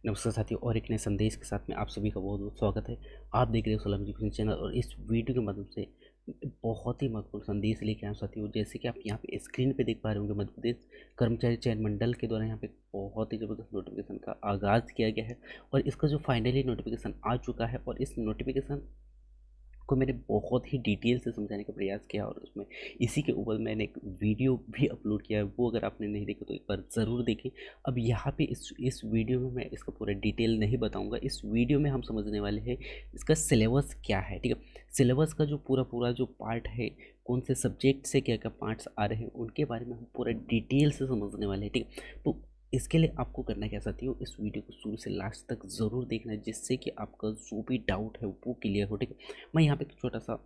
नमस्कार साथियों, और एक नए संदेश के साथ में आप सभी का बहुत बहुत स्वागत है। आप देख रहे हो सलाम जी चैनल, और इस वीडियो के माध्यम से बहुत ही महत्वपूर्ण संदेश लेके आए साथियों। जैसे कि आप यहाँ पे स्क्रीन पे देख पा रहे होंगे, मध्य प्रदेश कर्मचारी चयन मंडल के द्वारा यहाँ पे बहुत ही ज़बरदस्त नोटिफिकेशन का आगाज़ किया गया है, और इसका जो फाइनली नोटिफिकेशन आ चुका है, और इस नोटिफिकेशन को मैंने बहुत ही डिटेल से समझाने का प्रयास किया, और उसमें इसी के ऊपर मैंने एक वीडियो भी अपलोड किया है। वो अगर आपने नहीं देखा तो एक बार ज़रूर देखें। अब यहाँ पे इस वीडियो में मैं इसका पूरा डिटेल नहीं बताऊंगा। इस वीडियो में हम समझने वाले हैं इसका सिलेबस क्या है, ठीक है। सिलेबस का जो पूरा जो पार्ट है, कौन से सब्जेक्ट से क्या क्या पार्ट्स आ रहे हैं, उनके बारे में हम पूरा डिटेल से समझने वाले हैं, ठीक है। तो इसके लिए आपको करना क्या साथियों, इस वीडियो को शुरू से लास्ट तक ज़रूर देखना है, जिससे कि आपका जो भी डाउट है वो क्लियर हो, ठीक है। मैं यहाँ पे तो छोटा सा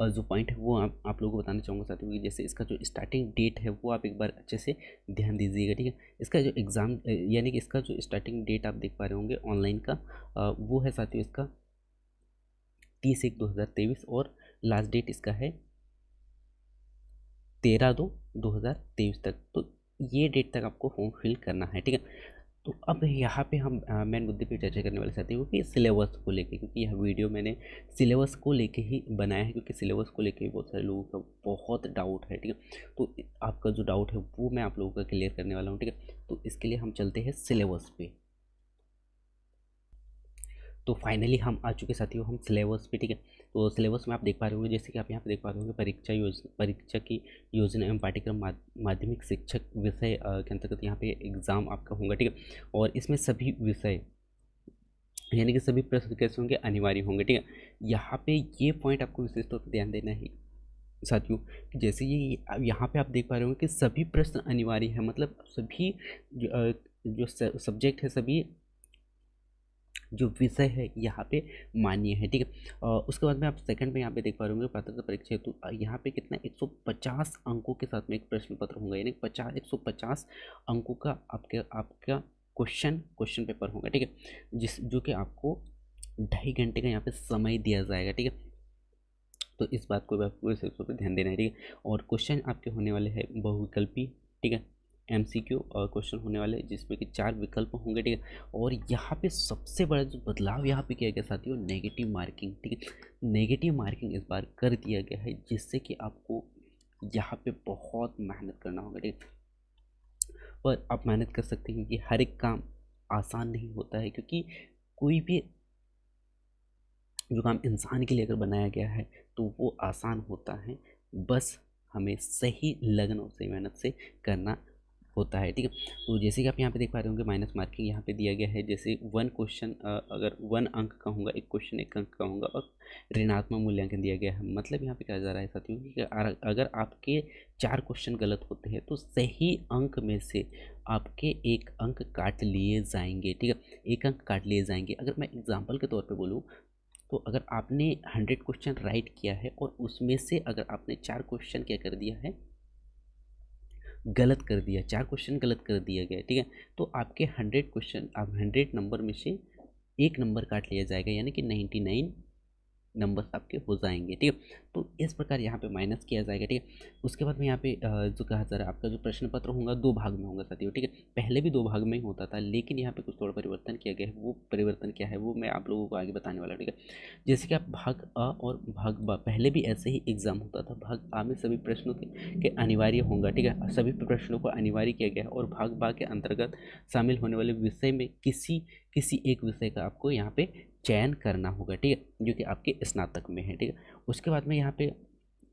जो पॉइंट है वो आप लोगों को बताना चाहूँगा साथियों कि जैसे इसका जो स्टार्टिंग डेट है वो आप एक बार अच्छे से ध्यान दीजिएगा, ठीक है। इसका जो एग्ज़ाम यानी कि इसका जो स्टार्टिंग डेट आप देख पा रहे होंगे ऑनलाइन का, वो है साथियों इसका 30/1/2023, और लास्ट डेट इसका है 13/2/2023 तक। तो ये डेट तक आपको फॉर्म फिल करना है, ठीक है। तो अब यहाँ पे हम मेन मुद्दे पे चर्चा करने वाले साथी हो कि सिलेबस को लेके, क्योंकि यह वीडियो मैंने सिलेबस को लेके ही बनाया है, क्योंकि सिलेबस को लेके बहुत सारे लोगों का बहुत डाउट है, ठीक है। तो आपका जो डाउट है वो मैं आप लोगों का क्लियर करने वाला हूँ, ठीक है। तो इसके लिए हम चलते हैं सिलेबस पे। तो फाइनली हम आ चुके साथियों हम सिलेबस पे, ठीक है। तो सिलेबस में आप देख पा रहे होंगे, जैसे कि आप यहाँ पे देख पा रहे होंगे, परीक्षा की योजना एवं पाठ्यक्रम माध्यमिक शिक्षक विषय के अंतर्गत यहाँ पे एग्ज़ाम आपका होगा, ठीक है। और इसमें सभी विषय यानी कि सभी प्रश्न कैसे होंगे, अनिवार्य होंगे, ठीक है। यहाँ पे ये पॉइंट आपको विशेष तौर पर ध्यान देना है साथियों कि जैसे ये अब यहाँ पे आप देख पा रहे होंगे कि सभी प्रश्न अनिवार्य है, मतलब सभी जो सब्जेक्ट है, सभी जो विषय है यहाँ पे मान्य है, ठीक है। उसके बाद में आप सेकंड में यहाँ पे देख पा रहे होंगे पात्रता परीक्षा हेतु यहाँ पे कितना 150 अंकों के साथ में एक प्रश्न पत्र होगा, यानी 150 अंकों का आपका क्वेश्चन पेपर होगा, ठीक है। जो कि आपको 2.5 घंटे का यहाँ पे समय दिया जाएगा, ठीक है। तो इस बात को भी आपको इस पर ध्यान देना है, ठीक है। और क्वेश्चन आपके होने वाले हैं बहुविकल्पी, ठीक है, एमसीक्यू और क्वेश्चन होने वाले जिसमें कि 4 विकल्प होंगे, ठीक है। और यहाँ पे सबसे बड़ा जो बदलाव यहाँ पे किया गया साथियों, नेगेटिव मार्किंग, ठीक है। नेगेटिव मार्किंग इस बार कर दिया गया है, जिससे कि आपको यहाँ पे बहुत मेहनत करना होगा, ठीक है। पर आप मेहनत कर सकते हैं कि हर एक काम आसान नहीं होता है, क्योंकि कोई भी जो काम इंसान के लिए अगर बनाया गया है तो वो आसान होता है, बस हमें सही लगन और सही मेहनत से करना होता है, ठीक है। तो जैसे कि आप यहाँ पे देख पा रहे होंगे, माइनस मार्किंग यहाँ पे दिया गया है। जैसे 1 क्वेश्चन अगर 1 अंक का होगा, एक क्वेश्चन 1 अंक का होगा, और ऋणात्मक मूल्यांकन दिया गया है। मतलब यहाँ पे कहा जा रहा है साथियों कि अगर आपके 4 क्वेश्चन गलत होते हैं तो सही अंक में से आपके 1 अंक काट लिए जाएंगे, ठीक है। 1 अंक काट लिए जाएंगे। अगर मैं एग्जाम्पल के तौर पर बोलूँ तो अगर आपने 100 क्वेश्चन राइट किया है, और उसमें से अगर आपने 4 क्वेश्चन क्या कर दिया है, गलत कर दिया, 4 क्वेश्चन गलत कर दिया गया, ठीक है। तो आपके 100 क्वेश्चन, आप 100 नंबर में से 1 नंबर काट लिया जाएगा, यानी कि 99 नंबर्स आपके हो जाएंगे, ठीक है। तो इस प्रकार यहाँ पे माइनस किया जाएगा, ठीक है। उसके बाद में यहाँ पे जो कहा जा रहा है, आपका जो प्रश्न पत्र होगा 2 भाग में होगा साथियों, ठीक है। पहले भी 2 भाग में ही होता था, लेकिन यहाँ पे कुछ थोड़ा परिवर्तन किया गया है। वो परिवर्तन क्या है वो मैं आप लोगों को आगे बताने वाला हूँ, ठीक है। जैसे कि आप भाग अ और भाग ब, पहले भी ऐसे ही एग्जाम होता था। भाग आ में सभी प्रश्नों के अनिवार्य होगा, ठीक है। सभी प्रश्नों को अनिवार्य किया गया है, और भाग बा के अंतर्गत शामिल होने वाले विषय में किसी किसी एक विषय का आपको यहाँ पे चयन करना होगा, ठीक है, जो कि आपके स्नातक में है, ठीक है। उसके बाद में यहाँ पे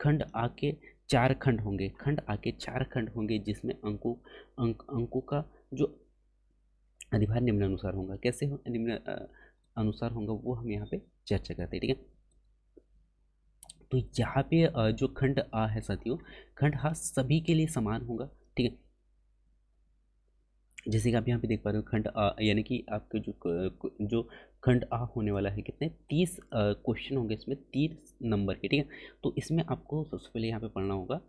खंड आ के 4 खंड होंगे, खंड आ के 4 खंड होंगे, जिसमें अंकों का जो अधिभार निम्नानुसार होगा। कैसे हो निम्न अनुसार होगा वो हम यहाँ पे चर्चा करते हैं, ठीक है। तो यहाँ पे जो खंड आ है साथियों, खंड आ सभी के लिए समान होगा, ठीक है। जैसे कि आप यहाँ पे देख पा रहे हो, खंड आ यानी कि आपके जो खंड आ होने वाला है, कितने 30 क्वेश्चन होंगे इसमें, 30 नंबर के, ठीक है। तो इसमें आपको सबसे पहले यहाँ पे पढ़ना होगा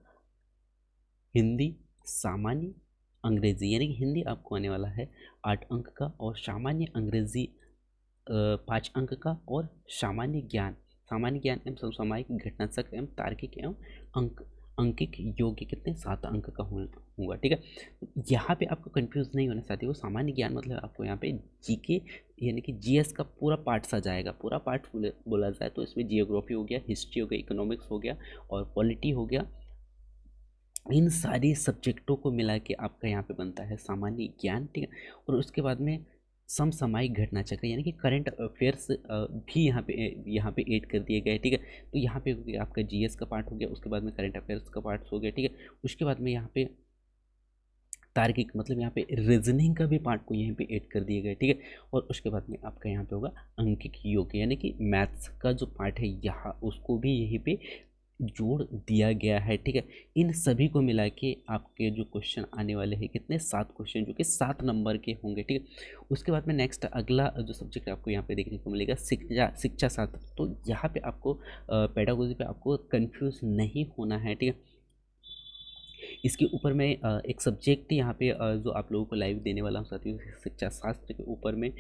हिंदी, सामान्य, अंग्रेजी, यानी कि हिंदी आपको आने वाला है 8 अंक का, और सामान्य अंग्रेजी 5 अंक का, और सामान्य ज्ञान एवं समसामयिक घटनाचक एवं तार्किक एवं अंक अंकिक योग्य कितने 7 अंक का होगा, ठीक है। यहाँ पे आपको कंफ्यूज नहीं होना साथियों, सामान्य ज्ञान मतलब आपको यहाँ पे जीके यानी कि जीएस का पूरा पार्ट सा जाएगा। पूरा पार्ट बोला जाए तो इसमें जियोग्राफी हो गया, हिस्ट्री हो गया, इकोनॉमिक्स हो गया और पॉलिटी हो गया। इन सारी सब्जेक्टों को मिला के आपका यहाँ पे बनता है सामान्य ज्ञान, ठीक है। और उसके बाद में समसामयिक घटना चक्र यानी कि करंट अफेयर्स भी यहाँ पे ऐड कर दिए गए, ठीक है। तो यहाँ पे हो गया आपका जीएस का पार्ट हो गया, उसके बाद में करंट अफेयर्स का पार्ट हो गया, ठीक है। उसके बाद में यहाँ पे तार्किक मतलब यहाँ पे रीजनिंग का भी पार्ट को यहीं पे ऐड कर दिए गए, ठीक है। और उसके बाद में आपका यहाँ पे होगा अंकिक योग यानी कि मैथ्स का जो पार्ट है यहाँ उसको भी यहीं पे जोड़ दिया गया है, ठीक है। इन सभी को मिला के आपके जो क्वेश्चन आने वाले हैं कितने 7 क्वेश्चन जो कि 7 नंबर के होंगे, ठीक है। उसके बाद में नेक्स्ट अगला जो सब्जेक्ट आपको यहाँ पे देखने को मिलेगा शिक्षा शास्त्र। तो यहाँ पे आपको पेडागोजी पे आपको कंफ्यूज नहीं होना है, ठीक है। इसके ऊपर मैं एक सब्जेक्ट यहाँ पे जो आप लोगों को लाइव देने वाला हूँ साथियों, शिक्षा शास्त्र के ऊपर में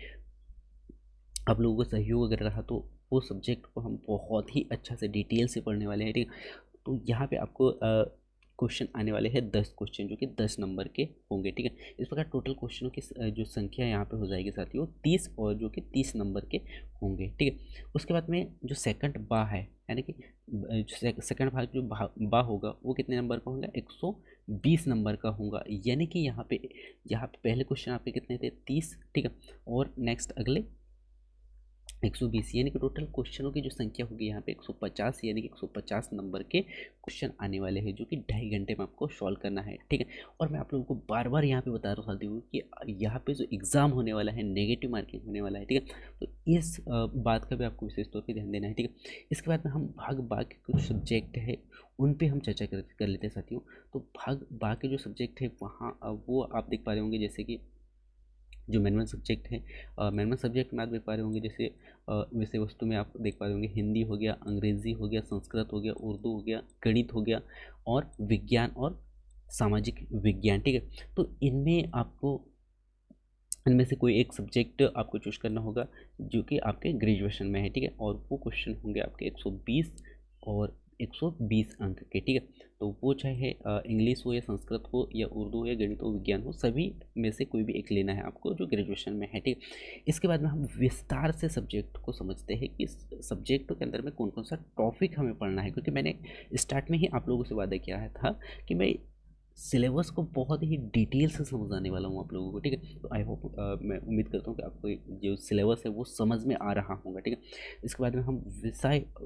आप लोगों को सहयोग अगर रहा तो वो सब्जेक्ट को हम बहुत ही अच्छा से डिटेल से पढ़ने वाले हैं, ठीक है। तो यहाँ पे आपको क्वेश्चन आने वाले हैं 10 क्वेश्चन जो कि 10 नंबर के होंगे, ठीक है। इस प्रकार टोटल क्वेश्चनों की जो संख्या यहाँ पे हो जाएगी साथियों 30 और जो कि 30 नंबर के होंगे, ठीक है। उसके बाद में जो सेकंड बा है यानी कि सेकंड भाग जो बा होगा वो कितने नंबर का होगा 120 नंबर का होगा। यानी कि यहाँ पे पहले क्वेश्चन आपके कितने थे 30, ठीक है। और नेक्स्ट अगले 120 यानी कि टोटल क्वेश्चनों की जो संख्या होगी यहाँ पे 150 यानी कि 150 नंबर के क्वेश्चन आने वाले हैं जो कि 2.5 घंटे में आपको सॉल्व करना है, ठीक है। और मैं आप लोगों को बार बार यहाँ पे बता रहा हूँ कि यहाँ पे जो एग्ज़ाम होने वाला है नेगेटिव मार्किंग होने वाला है, ठीक है। तो इस बात का भी आपको विशेष तौर पर ध्यान देना है, ठीक है। इसके बाद में हम भाग बा के कुछ सब्जेक्ट है उन पे हम चर्चा कर लेते हैं साथियों। तो भाग बा के जो सब्जेक्ट है वहाँ वो आप देख पा रहे होंगे जैसे कि जो मैनुअल सब्जेक्ट है, मैनुअल सब्जेक्ट में आप देख पा रहे होंगे जैसे विषय वस्तु में आप देख पा रहे होंगे हिंदी हो गया, अंग्रेज़ी हो गया, संस्कृत हो गया, उर्दू हो गया, गणित हो गया और विज्ञान और सामाजिक विज्ञान, ठीक है। तो इनमें से कोई एक सब्जेक्ट आपको चूज करना होगा जो कि आपके ग्रेजुएशन में है, ठीक है। और वो क्वेश्चन होंगे आपके 120 और 120 अंक के, ठीक है। तो वो चाहे इंग्लिश हो या संस्कृत हो या उर्दू हो या गणित हो विज्ञान हो, सभी में से कोई भी एक लेना है आपको जो ग्रेजुएशन में है, ठीक है। इसके बाद में हम विस्तार से सब्जेक्ट को समझते हैं कि सब्जेक्ट के अंदर में कौन कौन सा टॉपिक हमें पढ़ना है, क्योंकि मैंने स्टार्ट में ही आप लोगों से वादा किया था कि मैं सिलेबस को बहुत ही डिटेल से समझाने वाला हूँ आप लोगों को, ठीक है। तो आई होप मैं उम्मीद करता हूँ कि आपको जो सिलेबस है वो समझ में आ रहा होगा, ठीक है। इसके बाद में हम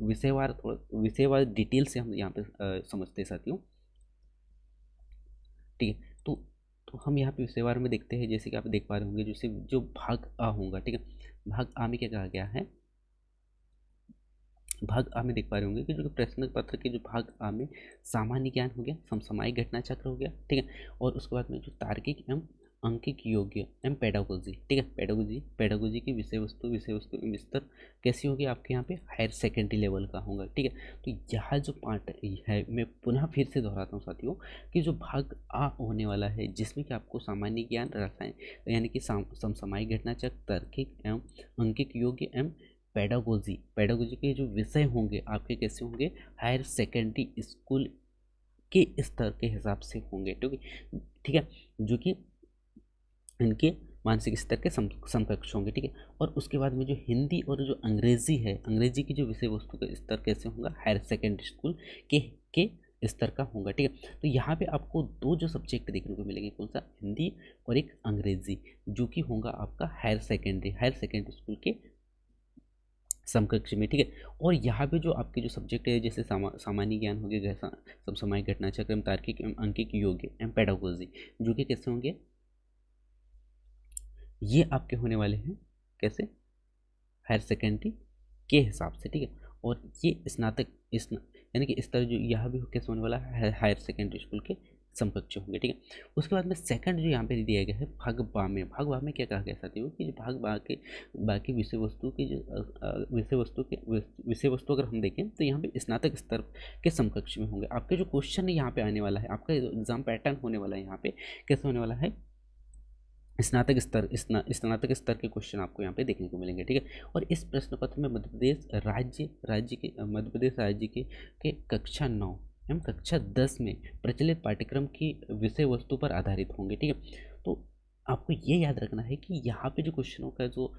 विषयवार डिटेल से हम यहाँ पे समझते हैं साथियों, ठीक है। तो हम यहाँ पे विषयवार में देखते हैं जैसे कि आप देख पा रहे होंगे जैसे जो भाग आ होगा, ठीक है। भाग आ में क्या कहा गया है, भाग आ में देख पा रहे होंगे कि जो प्रश्न पत्र के जो भाग आ में सामान्य ज्ञान हो गया, समसामयिक घटना चक्र हो गया, ठीक है। और उसके बाद में जो तार्किक एवं अंकिक योग्य एवं पेडागोजी, ठीक है। पेडागोजी की विषय वस्तु एवं स्तर कैसी होगी आपके यहाँ पे हायर सेकेंडरी लेवल का होगा, ठीक है। तो यह जो पार्ट है मैं पुनः फिर से दोहराता हूँ साथियों कि जो भाग आ होने वाला है जिसमें कि आपको सामान्य ज्ञान रसायन यानी कि समसामयिक घटना चक्र, तार्किक एवं अंकिक योग्य एवं पेडागोजी के जो विषय होंगे आपके कैसे होंगे हायर सेकेंडरी स्कूल के स्तर के हिसाब से होंगे, ठीक है। जो कि इनके मानसिक स्तर के समकक्ष होंगे, ठीक है। और उसके बाद में जो हिंदी और जो अंग्रेज़ी है, अंग्रेजी की जो विषय वस्तु का स्तर कैसे होगा हायर सेकेंडरी स्कूल के स्तर का होगा, ठीक है। तो यहाँ पे आपको 2 जो सब्जेक्ट देखने को मिलेंगे, कौन सा हिंदी और एक अंग्रेजी, जो कि होगा आपका हायर सेकेंडरी स्कूल के समकक्ष में, ठीक है। और यहाँ पे जो आपके जो सब्जेक्ट है जैसे सामान्य ज्ञान हो गया, जैसा समसामयिक घटना चक्र, तार्किक एवं अंकिक योग्य एवं पेडागोजी, जो कि कैसे होंगे ये आपके होने वाले हैं कैसे हायर सेकेंडरी के हिसाब से, ठीक है। और ये स्नातक यानी कि स्तर जो यहाँ भी कैसे होने वाला है हायर सेकेंडरी स्कूल के समकक्ष होंगे, ठीक है। उसके बाद में सेकंड जो यहाँ पे दिया गया है भाग बा में क्या कहा गया साथियों कि भाग बा के बाकी विषय वस्तु की जो विषय वस्तु अगर हम देखें तो यहाँ पे स्नातक स्तर के समकक्ष में होंगे। आपके जो क्वेश्चन यहाँ पे आने वाला है, आपका एग्जाम पैटर्न होने वाला है यहाँ पे कैसे होने वाला है स्नातक स्तर के क्वेश्चन आपको यहाँ पे देखने को मिलेंगे, ठीक है। और इस प्रश्न पत्र में मध्य प्रदेश राज्य के कक्षा 9 एवं कक्षा 10 में प्रचलित पाठ्यक्रम की विषय वस्तु पर आधारित होंगे। ठीक है, तो आपको ये याद रखना है कि यहाँ पे जो क्वेश्चनों का जो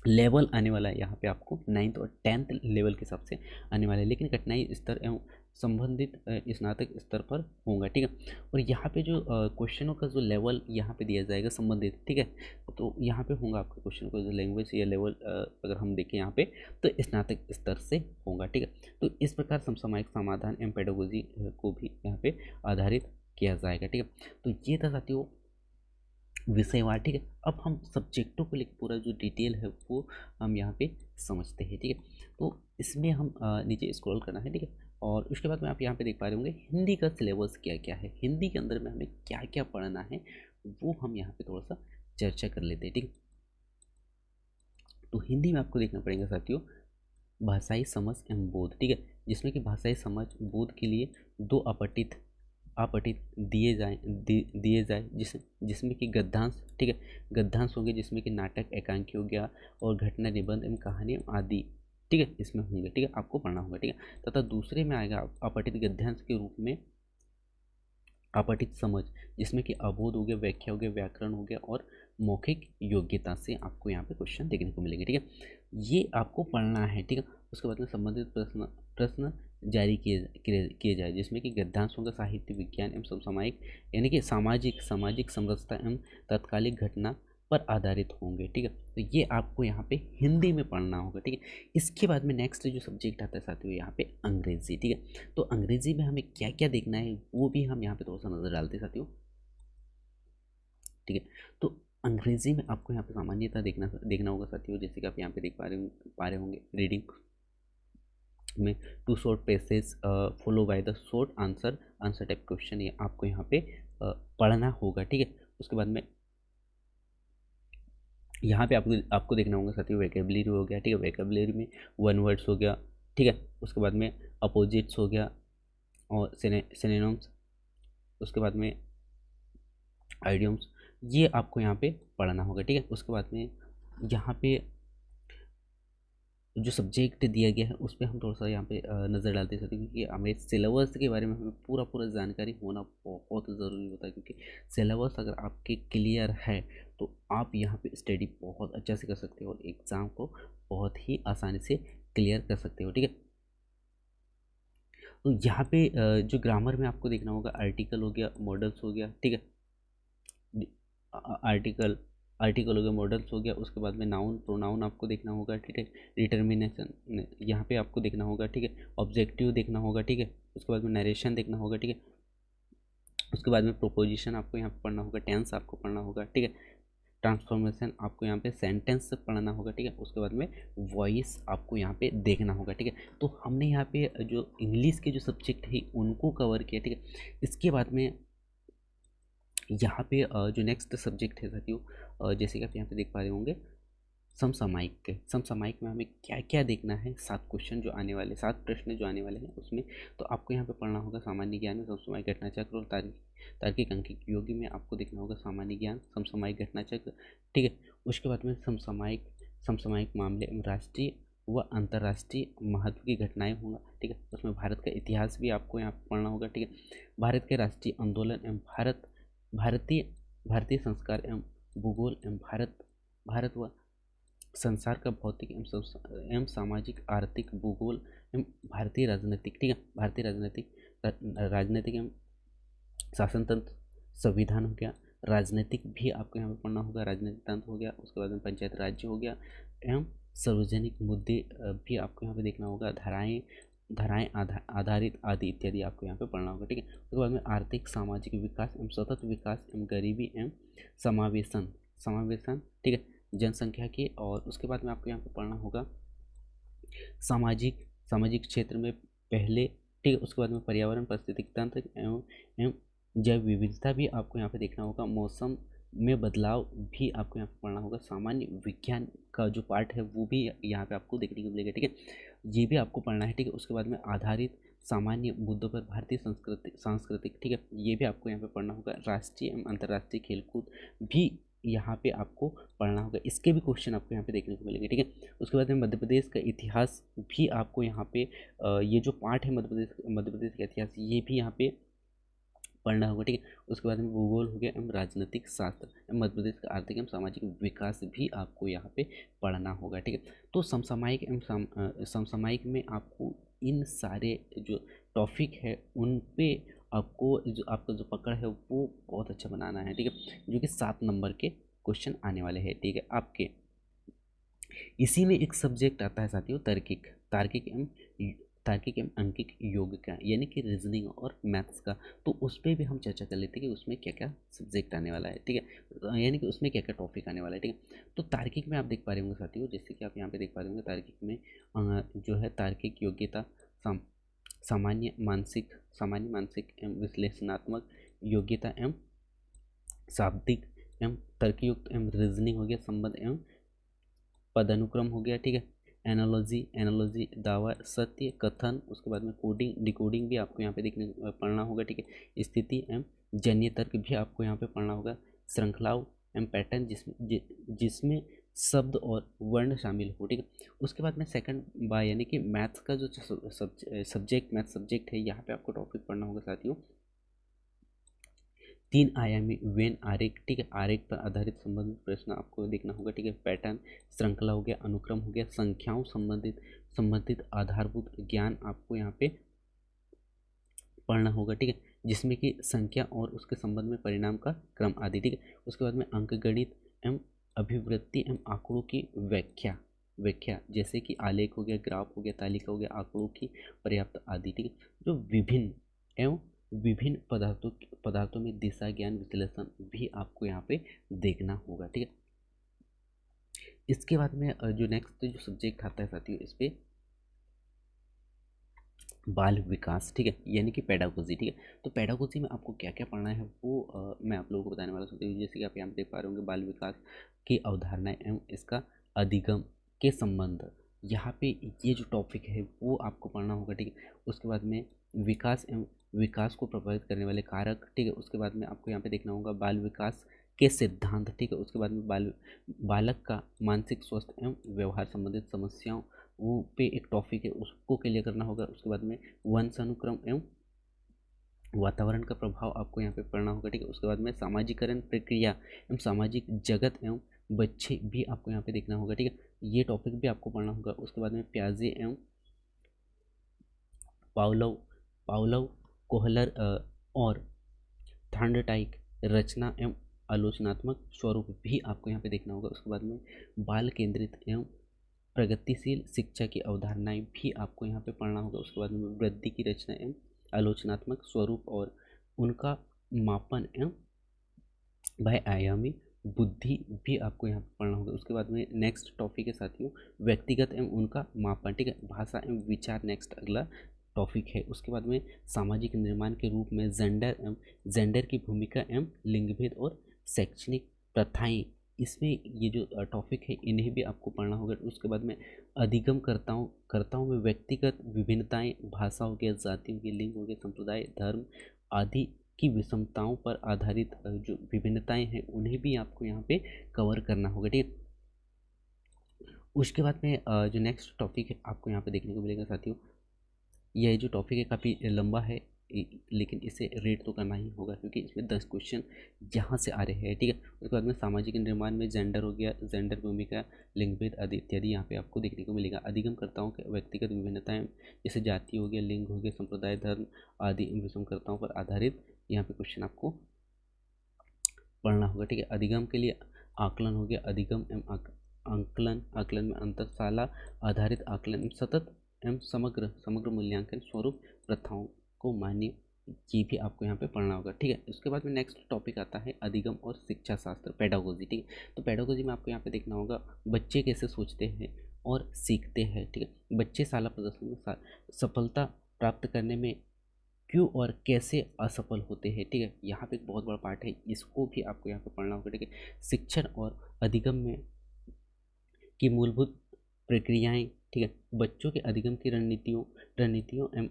लेवल आने वाला है, यहाँ पे आपको 9th और 10th लेवल के हिसाब से आने वाला है, लेकिन कठिनाई स्तर एवं संबंधित स्नातक स्तर पर होगा। ठीक है, और यहाँ पे जो क्वेश्चनों का जो लेवल यहाँ पे दिया जाएगा संबंधित, ठीक है, तो यहाँ पे होगा आपका क्वेश्चन का जो लैंग्वेज या लेवल अगर हम देखें यहाँ पे तो स्नातक स्तर से होगा। ठीक है, तो इस प्रकार समसामयिक समाधान एवं पेडागोजी को भी यहाँ पे आधारित किया जाएगा। ठीक है, तो ये था साथियों विषयवार। ठीक है, अब हम सब्जेक्टों को लेकर पूरा जो डिटेल है वो हम यहाँ पे समझते हैं। ठीक है, तो इसमें हम नीचे स्क्रॉल करना है। ठीक है, और उसके बाद में आप यहाँ पे देख पा रहे होंगे हिंदी का सिलेबस क्या क्या है, हिंदी के अंदर में हमें क्या क्या पढ़ना है वो हम यहाँ पे थोड़ा सा चर्चा कर लेते हैं। ठीक है, तो हिंदी में आपको देखना पड़ेगा साथियों भाषाई समझ एवं बोध। ठीक है, जिसमें कि भाषाई समझ बोध के लिए दो अपठित दिए जाए जिसमें कि गद्यांश। ठीक है, गद्यांश होंगे जिसमें कि नाटक एकांकी हो गया और घटना निबंध एवं कहानी आदि। ठीक है, इसमें होंगे। ठीक है, आपको पढ़ना होगा। ठीक है, तथा दूसरे में आएगा अपठित गद्यांश के रूप में अपठित समझ, जिसमें कि अबोध हो गया, व्याख्या हो गया, व्याकरण हो गया और मौखिक योग्यता से आपको यहाँ पे क्वेश्चन देखने को मिलेंगे। ठीक है, ये आपको पढ़ना है। ठीक है, उसके बाद में संबंधित प्रश्न प्रश्न जारी किए जाए, जिसमें कि गद्यांश होगा साहित्य विज्ञान एवं समसामयिक यानी कि सामाजिक समरसता एवं तत्कालिक घटना पर आधारित होंगे। ठीक है, तो ये आपको यहाँ पे हिंदी में पढ़ना होगा। ठीक है, इसके बाद में नेक्स्ट जो सब्जेक्ट आता है साथियों यहाँ पे अंग्रेजी। ठीक है, तो अंग्रेजी में हमें क्या क्या देखना है वो भी हम यहाँ पे थोड़ा सा नज़र डालते हैं साथियों। ठीक है, तो अंग्रेजी में आपको यहाँ पे सामान्यतः देखना होगा साथियों, जैसे कि आप यहाँ पे देख पा रहे होंगे रीडिंग में 2 short passage follow by the short answer type question, ये आपको यहाँ पे पढ़ना होगा। ठीक है, उसके बाद में यहाँ पे आपको देखना होगा साथियों वोकैबुलरी हो गया। ठीक है, वोकैबुलरी में वन वर्ड्स हो गया। ठीक है, उसके बाद में अपोजिट्स हो गया और सिनोनिम्स, उसके बाद में आइडियम्स, ये आपको यहाँ पे पढ़ना होगा। ठीक है, उसके बाद में यहाँ पे जो सब्जेक्ट दिया गया है उस पर हम थोड़ा सा यहाँ पे नज़र डालते सकते हैं, क्योंकि हमें सिलेबस के बारे में हमें पूरा जानकारी होना बहुत ज़रूरी होता है, क्योंकि सिलेबस अगर आपके क्लियर है तो आप यहाँ पे स्टडी बहुत अच्छा से कर सकते हो और एग्ज़ाम को बहुत ही आसानी से क्लियर कर सकते हो। ठीक है, तो यहाँ पे जो ग्रामर में आपको देखना होगा आर्टिकल हो गया, मॉडल्स हो गया। ठीक है, आर्टिकल आर्टिकल हो गया, मॉडल्स हो गया, उसके बाद में नाउन प्रोनाउन आपको देखना होगा। ठीक है, डिटर्मिनेशन यहाँ पे आपको देखना होगा। ठीक है, ऑब्जेक्टिव देखना होगा। ठीक है, उसके बाद में नरेशन देखना होगा। ठीक है, उसके बाद में प्रोपोजिशन आपको यहाँ पे पढ़ना होगा, टेंस आपको पढ़ना होगा। ठीक है, ट्रांसफॉर्मेशन आपको यहाँ पे सेंटेंस पढ़ना होगा। ठीक है, उसके बाद में वॉइस आपको यहाँ पे देखना होगा। ठीक है, तो हमने यहाँ पे जो इंग्लिश के जो सब्जेक्ट है उनको कवर किया। ठीक है, इसके बाद में यहाँ पे जो नेक्स्ट सब्जेक्ट है साथियों जैसे कि आप यहाँ पे देख पा रहे होंगे समसामयिक में हमें क्या क्या देखना है, 7 क्वेश्चन जो आने वाले, 7 प्रश्न जो आने वाले हैं उसमें, तो आपको यहाँ पे पढ़ना होगा सामान्य ज्ञान में समसामयिक घटना चक्र और तार्किक अंकिक योगी में आपको देखना होगा सामान्य ज्ञान समसामयिक घटना चक्र। ठीक है, उसके बाद में समसामयिक मामले एवं राष्ट्रीय व अंतर्राष्ट्रीय महत्व की घटनाएं होंगे। ठीक है, उसमें भारत का इतिहास भी आपको यहाँ पर पढ़ना होगा। ठीक है, भारत के राष्ट्रीय आंदोलन एवं भारतीय भारतीय संस्कार एवं भूगोल एवं भारत व संसार का भौतिक एवं सामाजिक आर्थिक भूगोल एवं भारतीय राजनीतिक। ठीक है, भारतीय राजनीतिक एवं शासन तंत्र संविधान हो गया, राजनीतिक भी आपको यहाँ पे पढ़ना होगा, राजनीतिक तंत्र हो गया, उसके बाद में पंचायत राज्य हो गया एवं सार्वजनिक मुद्दे भी आपको यहाँ पे देखना होगा, धाराएं आधारित आदि इत्यादि आपको यहाँ पे पढ़ना होगा। ठीक है, उसके बाद में आर्थिक सामाजिक विकास एवं सतत विकास एवं गरीबी एवं समावेशन। ठीक है, जनसंख्या की, और उसके बाद में आपको यहाँ पे पढ़ना होगा सामाजिक क्षेत्र में पहले। ठीक है, उसके बाद में पर्यावरण पारिस्थितिक तंत्र एवं जैव विविधता भी आपको यहाँ पे देखना होगा, मौसम में बदलाव भी आपको यहाँ पे पढ़ना होगा, सामान्य विज्ञान का जो पार्ट है वो भी यहाँ पे आपको देखने को मिलेगा। ठीक है, ये भी आपको पढ़ना है। ठीक है, उसके बाद में आधारित सामान्य मुद्दों पर भारतीय सांस्कृतिक। ठीक है, ये भी आपको यहाँ पे पढ़ना होगा, राष्ट्रीय एवं अंतर्राष्ट्रीय खेलकूद भी यहाँ पे आपको पढ़ना होगा। इसके भी क्वेश्चन आपको यहाँ पे देखने को मिलेंगे, ठीक है। उसके बाद में मध्य प्रदेश का इतिहास भी आपको यहाँ पे ये जो पार्ट है मध्य प्रदेश का इतिहास, ये भी यहाँ पे पढ़ना होगा, ठीक है। उसके बाद में भूगोल हो गया एवं राजनीतिक शास्त्र एवं मध्य प्रदेश का आर्थिक एवं सामाजिक विकास भी आपको यहाँ पे पढ़ना होगा, ठीक है। तो समसामयिक एवं समसामयिक में आपको इन सारे जो टॉपिक है उन पे आपको जो आपका जो पकड़ है वो बहुत अच्छा बनाना है, ठीक है, जो कि 7 नंबर के क्वेश्चन आने वाले हैं, ठीक है आपके। इसी में एक सब्जेक्ट आता है साथियों तार्किक तार्किक एवं अंकिक योग का, यानी कि रीजनिंग और मैथ्स का। तो उस पर भी हम चर्चा कर लेते हैं कि उसमें क्या क्या सब्जेक्ट आने वाला है, ठीक है, यानी कि उसमें क्या क्या टॉपिक आने वाला है, ठीक है। तो तार्किक में आप देख पा रहे होंगे साथियों, जैसे कि आप यहाँ पे देख पा रहे होंगे तार्किक में जो है तार्किक योग्यता, सामान्य मानसिक एवं विश्लेषणात्मक योग्यता एवं शाब्दिक एवं तर्कयुक्त एवं रीजनिंग हो गया, संबंध एवं पदानुक्रम हो गया, ठीक है। एनालॉजी दावा सत्य कथन, उसके बाद में कोडिंग डिकोडिंग भी आपको यहाँ पे पढ़ना होगा, ठीक है। स्थिति एवं जन्य तर्क भी आपको यहाँ पे पढ़ना होगा। श्रृंखलाओं एवं पैटर्न जिसमें शब्द और वर्ण शामिल हो, ठीक है। उसके बाद में सेकंड बाय यानी कि मैथ्स का जो मैथ सब्जेक्ट है, यहाँ पे आपको टॉपिक पढ़ना होगा साथियों 3 आयामी वेन आरेख, ठीक है। आरेख पर आधारित संबंधित प्रश्न आपको देखना होगा, ठीक है। पैटर्न, श्रृंखला हो गया, अनुक्रम हो गया, संख्याओं संबंधित आधारभूत ज्ञान आपको यहाँ पे पढ़ना होगा, ठीक है, जिसमें कि संख्या और उसके संबंध में परिणाम का क्रम आदि, ठीक है। उसके बाद में अंकगणित एवं अभिवृत्ति एवं आंकड़ों की व्याख्या जैसे कि आलेख हो गया, ग्राफ हो गया, तालिका हो गया, आंकड़ों की पर्याप्त आदि, ठीक है। जो विभिन्न पदार्थों में दिशा ज्ञान विश्लेषण भी आपको यहाँ पे देखना होगा, ठीक है। इसके बाद में जो नेक्स्ट जो सब्जेक्ट आता है साथियों, इस पे बाल विकास, ठीक है, यानी कि पेडागोजी, ठीक है। तो पेडागोजी में आपको क्या क्या पढ़ना है वो मैं आप लोगों को बताने वाला हूँ। जैसे कि आप यहाँ देख पा रहे होंगे बाल विकास की अवधारणा एवं इसका अधिगम के संबंध, यहाँ पे ये जो टॉपिक है वो आपको पढ़ना होगा, ठीक है। उसके बाद में विकास को प्रभावित करने वाले कारक, ठीक है। उसके बाद में आपको यहाँ पे देखना होगा बाल विकास के सिद्धांत, ठीक है। उसके बाद में बालक का मानसिक स्वास्थ्य एवं व्यवहार संबंधित समस्याओं वो पे एक टॉपिक है, उसको क्लियर करना होगा। उसके बाद में वंशानुक्रम एवं वातावरण का प्रभाव आपको यहाँ पे पढ़ना होगा, ठीक है। उसके बाद में सामाजिकरण प्रक्रिया एवं सामाजिक जगत एवं बच्चे भी आपको यहाँ पे देखना होगा, ठीक है, ये टॉपिक भी आपको पढ़ना होगा। उसके बाद में प्याजे एवं पावलव कोहलर और थॉर्नडाइक रचना एवं आलोचनात्मक स्वरूप भी आपको यहाँ पे देखना होगा। उसके बाद में बाल केंद्रित एवं प्रगतिशील शिक्षा की अवधारणाएं भी आपको यहाँ पे पढ़ना होगा। उसके बाद में वृद्धि की रचना एवं आलोचनात्मक स्वरूप और उनका मापन एवं बहुआयामी बुद्धि भी आपको यहाँ पे पढ़ना होगा। उसके बाद में नेक्स्ट टॉपिक है साथियों व्यक्तिगत एवं उनका मापन, ठीक है, भाषा एवं विचार नेक्स्ट अगला टॉपिक है। उसके बाद में सामाजिक निर्माण के रूप में जेंडर की भूमिका एवं लिंगभेद और शैक्षणिक प्रथाएं, इसमें ये जो टॉपिक है इन्हें भी आपको पढ़ना होगा। उसके बाद में अधिगम कर्ताओं में व्यक्तिगत विभिन्नताएं, भाषा हो गया, जाति हो गया, लिंग हो गया, संप्रदाय, धर्म आदि की विषमताओं पर आधारित जो विभिन्नताएं हैं उन्हें भी आपको यहाँ पे कवर करना होगा, ठीक है। उसके बाद में जो नेक्स्ट टॉपिक है आपको यहाँ पे देखने को मिलेगा साथियों, यह जो टॉपिक है काफ़ी लंबा है लेकिन इसे रेड तो करना ही होगा क्योंकि इसमें 10 क्वेश्चन यहाँ से आ रहे हैं, ठीक है। उसके बाद में सामाजिक निर्माण में जेंडर हो गया, जेंडर भूमिका, लिंगभेद आदि इत्यादि यहाँ पे आपको देखने को मिलेगा। अधिगमकर्ताओं के व्यक्तिगत विभिन्नताएं जैसे जाति हो गया, लिंग हो गया, संप्रदाय, धर्म आदि विषमकर्ताओं पर आधारित यहाँ पे क्वेश्चन आपको पढ़ना होगा, ठीक है। अधिगम के लिए आकलन हो गया, अधिगम एवं आकलन में अंतरशाला आधारित आकलन सतत एवं समग्र मूल्यांकन स्वरूप प्रथाओं को मान्य, ये भी आपको यहाँ पे पढ़ना होगा, ठीक है। उसके बाद में नेक्स्ट टॉपिक आता है अधिगम और शिक्षा शास्त्र पेडागोजी, ठीक है। तो पेडागोजी में आपको यहाँ पे देखना होगा बच्चे कैसे सोचते हैं और सीखते हैं, ठीक है। बच्चे शाला प्रदर्शन में सफलता प्राप्त करने में क्यों और कैसे असफल होते हैं, ठीक है। यहाँ पे एक बहुत बड़ा पार्ट है, इसको भी आपको यहाँ पे पढ़ना होगा, ठीक है। शिक्षण और अधिगम में की मूलभूत प्रक्रियाएं, ठीक है। बच्चों के अधिगम की रणनीतियों एवं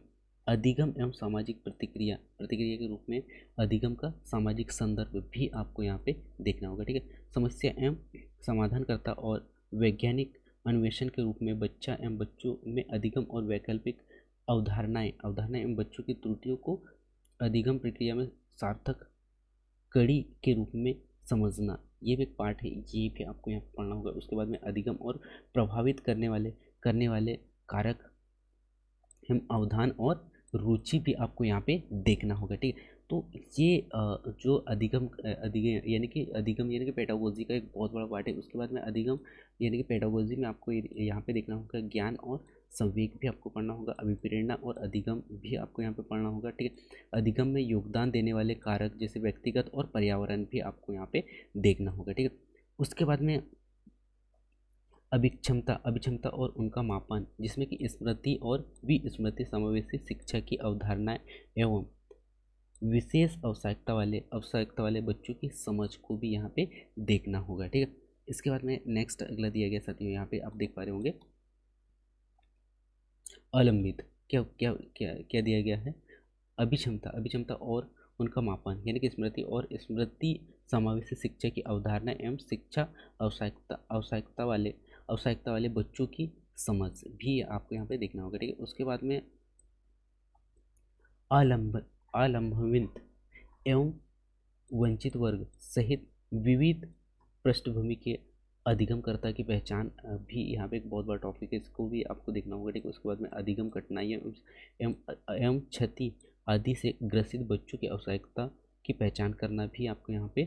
अधिगम एवं सामाजिक प्रतिक्रिया प्रतिक्रिया के रूप में अधिगम का सामाजिक संदर्भ भी आपको यहाँ पे देखना होगा। ठीक है, समस्या एवं समाधानकर्ता और वैज्ञानिक अन्वेषण के रूप में बच्चा एवं बच्चों में अधिगम और वैकल्पिक अवधारणाएं एवं बच्चों की त्रुटियों को अधिगम प्रक्रिया में सार्थक कड़ी के रूप में समझना, ये भी एक पार्ट है, ये भी आपको यहाँ पढ़ना होगा। उसके बाद में अधिगम और प्रभावित करने वाले कारक हम अवधान और रुचि भी आपको यहाँ पे देखना होगा। ठीक है, तो ये जो अधिगम यानी कि पेडागोजी का एक बहुत बड़ा पार्ट है। उसके बाद में अधिगम यानी कि पेडागोजी में आपको यहाँ पे देखना होगा ज्ञान और संवेग भी आपको पढ़ना होगा, अभिप्रेरणा और अधिगम भी आपको यहाँ पे पढ़ना होगा। ठीक है, अधिगम में योगदान देने वाले कारक जैसे व्यक्तिगत और पर्यावरण भी आपको यहाँ पे देखना होगा। ठीक है, उसके बाद में अभिक्षमता और उनका मापन, जिसमें कि स्मृति और विस्मृति समावेशी शिक्षा की अवधारणाएं एवं विशेष आवश्यकता वाले बच्चों की समझ को भी यहाँ पे देखना होगा। ठीक है, इसके बाद में नेक्स्ट अगला दिया गया साथियों, यहाँ पे आप देख पा रहे होंगे अलंबित, क्या क्या क्या क्या दिया गया है, अभिक्षमता और उनका मापन यानी कि स्मृति और स्मृति समावेशी शिक्षा की अवधारणा एवं शिक्षा आवश्यकता वाले बच्चों की समझ भी आपको यहाँ पे देखना होगा। ठीक है, उसके बाद में आलंबित एवं वंचित वर्ग सहित विविध पृष्ठभूमि के अधिगमकर्ता की पहचान भी यहाँ पे एक बहुत बड़ा टॉपिक है, इसको भी आपको देखना होगा। ठीक है, उसके बाद में अधिगम कठिनाइयाँ एवं क्षति आदि से ग्रसित बच्चों की आवश्यकता की पहचान करना भी आपको यहाँ पे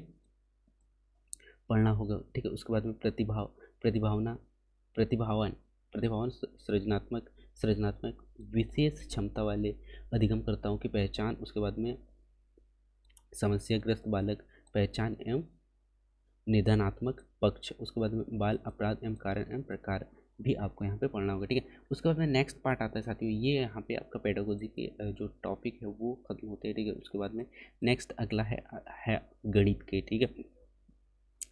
पढ़ना होगा। ठीक है, उसके बाद में प्रतिभावान सृजनात्मक विशेष क्षमता वाले अधिगमकर्ताओं की पहचान, उसके बाद में समस्याग्रस्त बालक पहचान एवं निदानात्मक पक्ष, उसके बाद में बाल अपराध एवं कारण एवं प्रकार भी आपको यहाँ पे पढ़ना होगा। ठीक है, उसके बाद में नेक्स्ट पार्ट आता है साथियों, ये यहाँ पे आपका पेडागोजी के जो टॉपिक है वो खत्म होते हैं। ठीक है, उसके बाद में नेक्स्ट अगला है गणित के। ठीक है,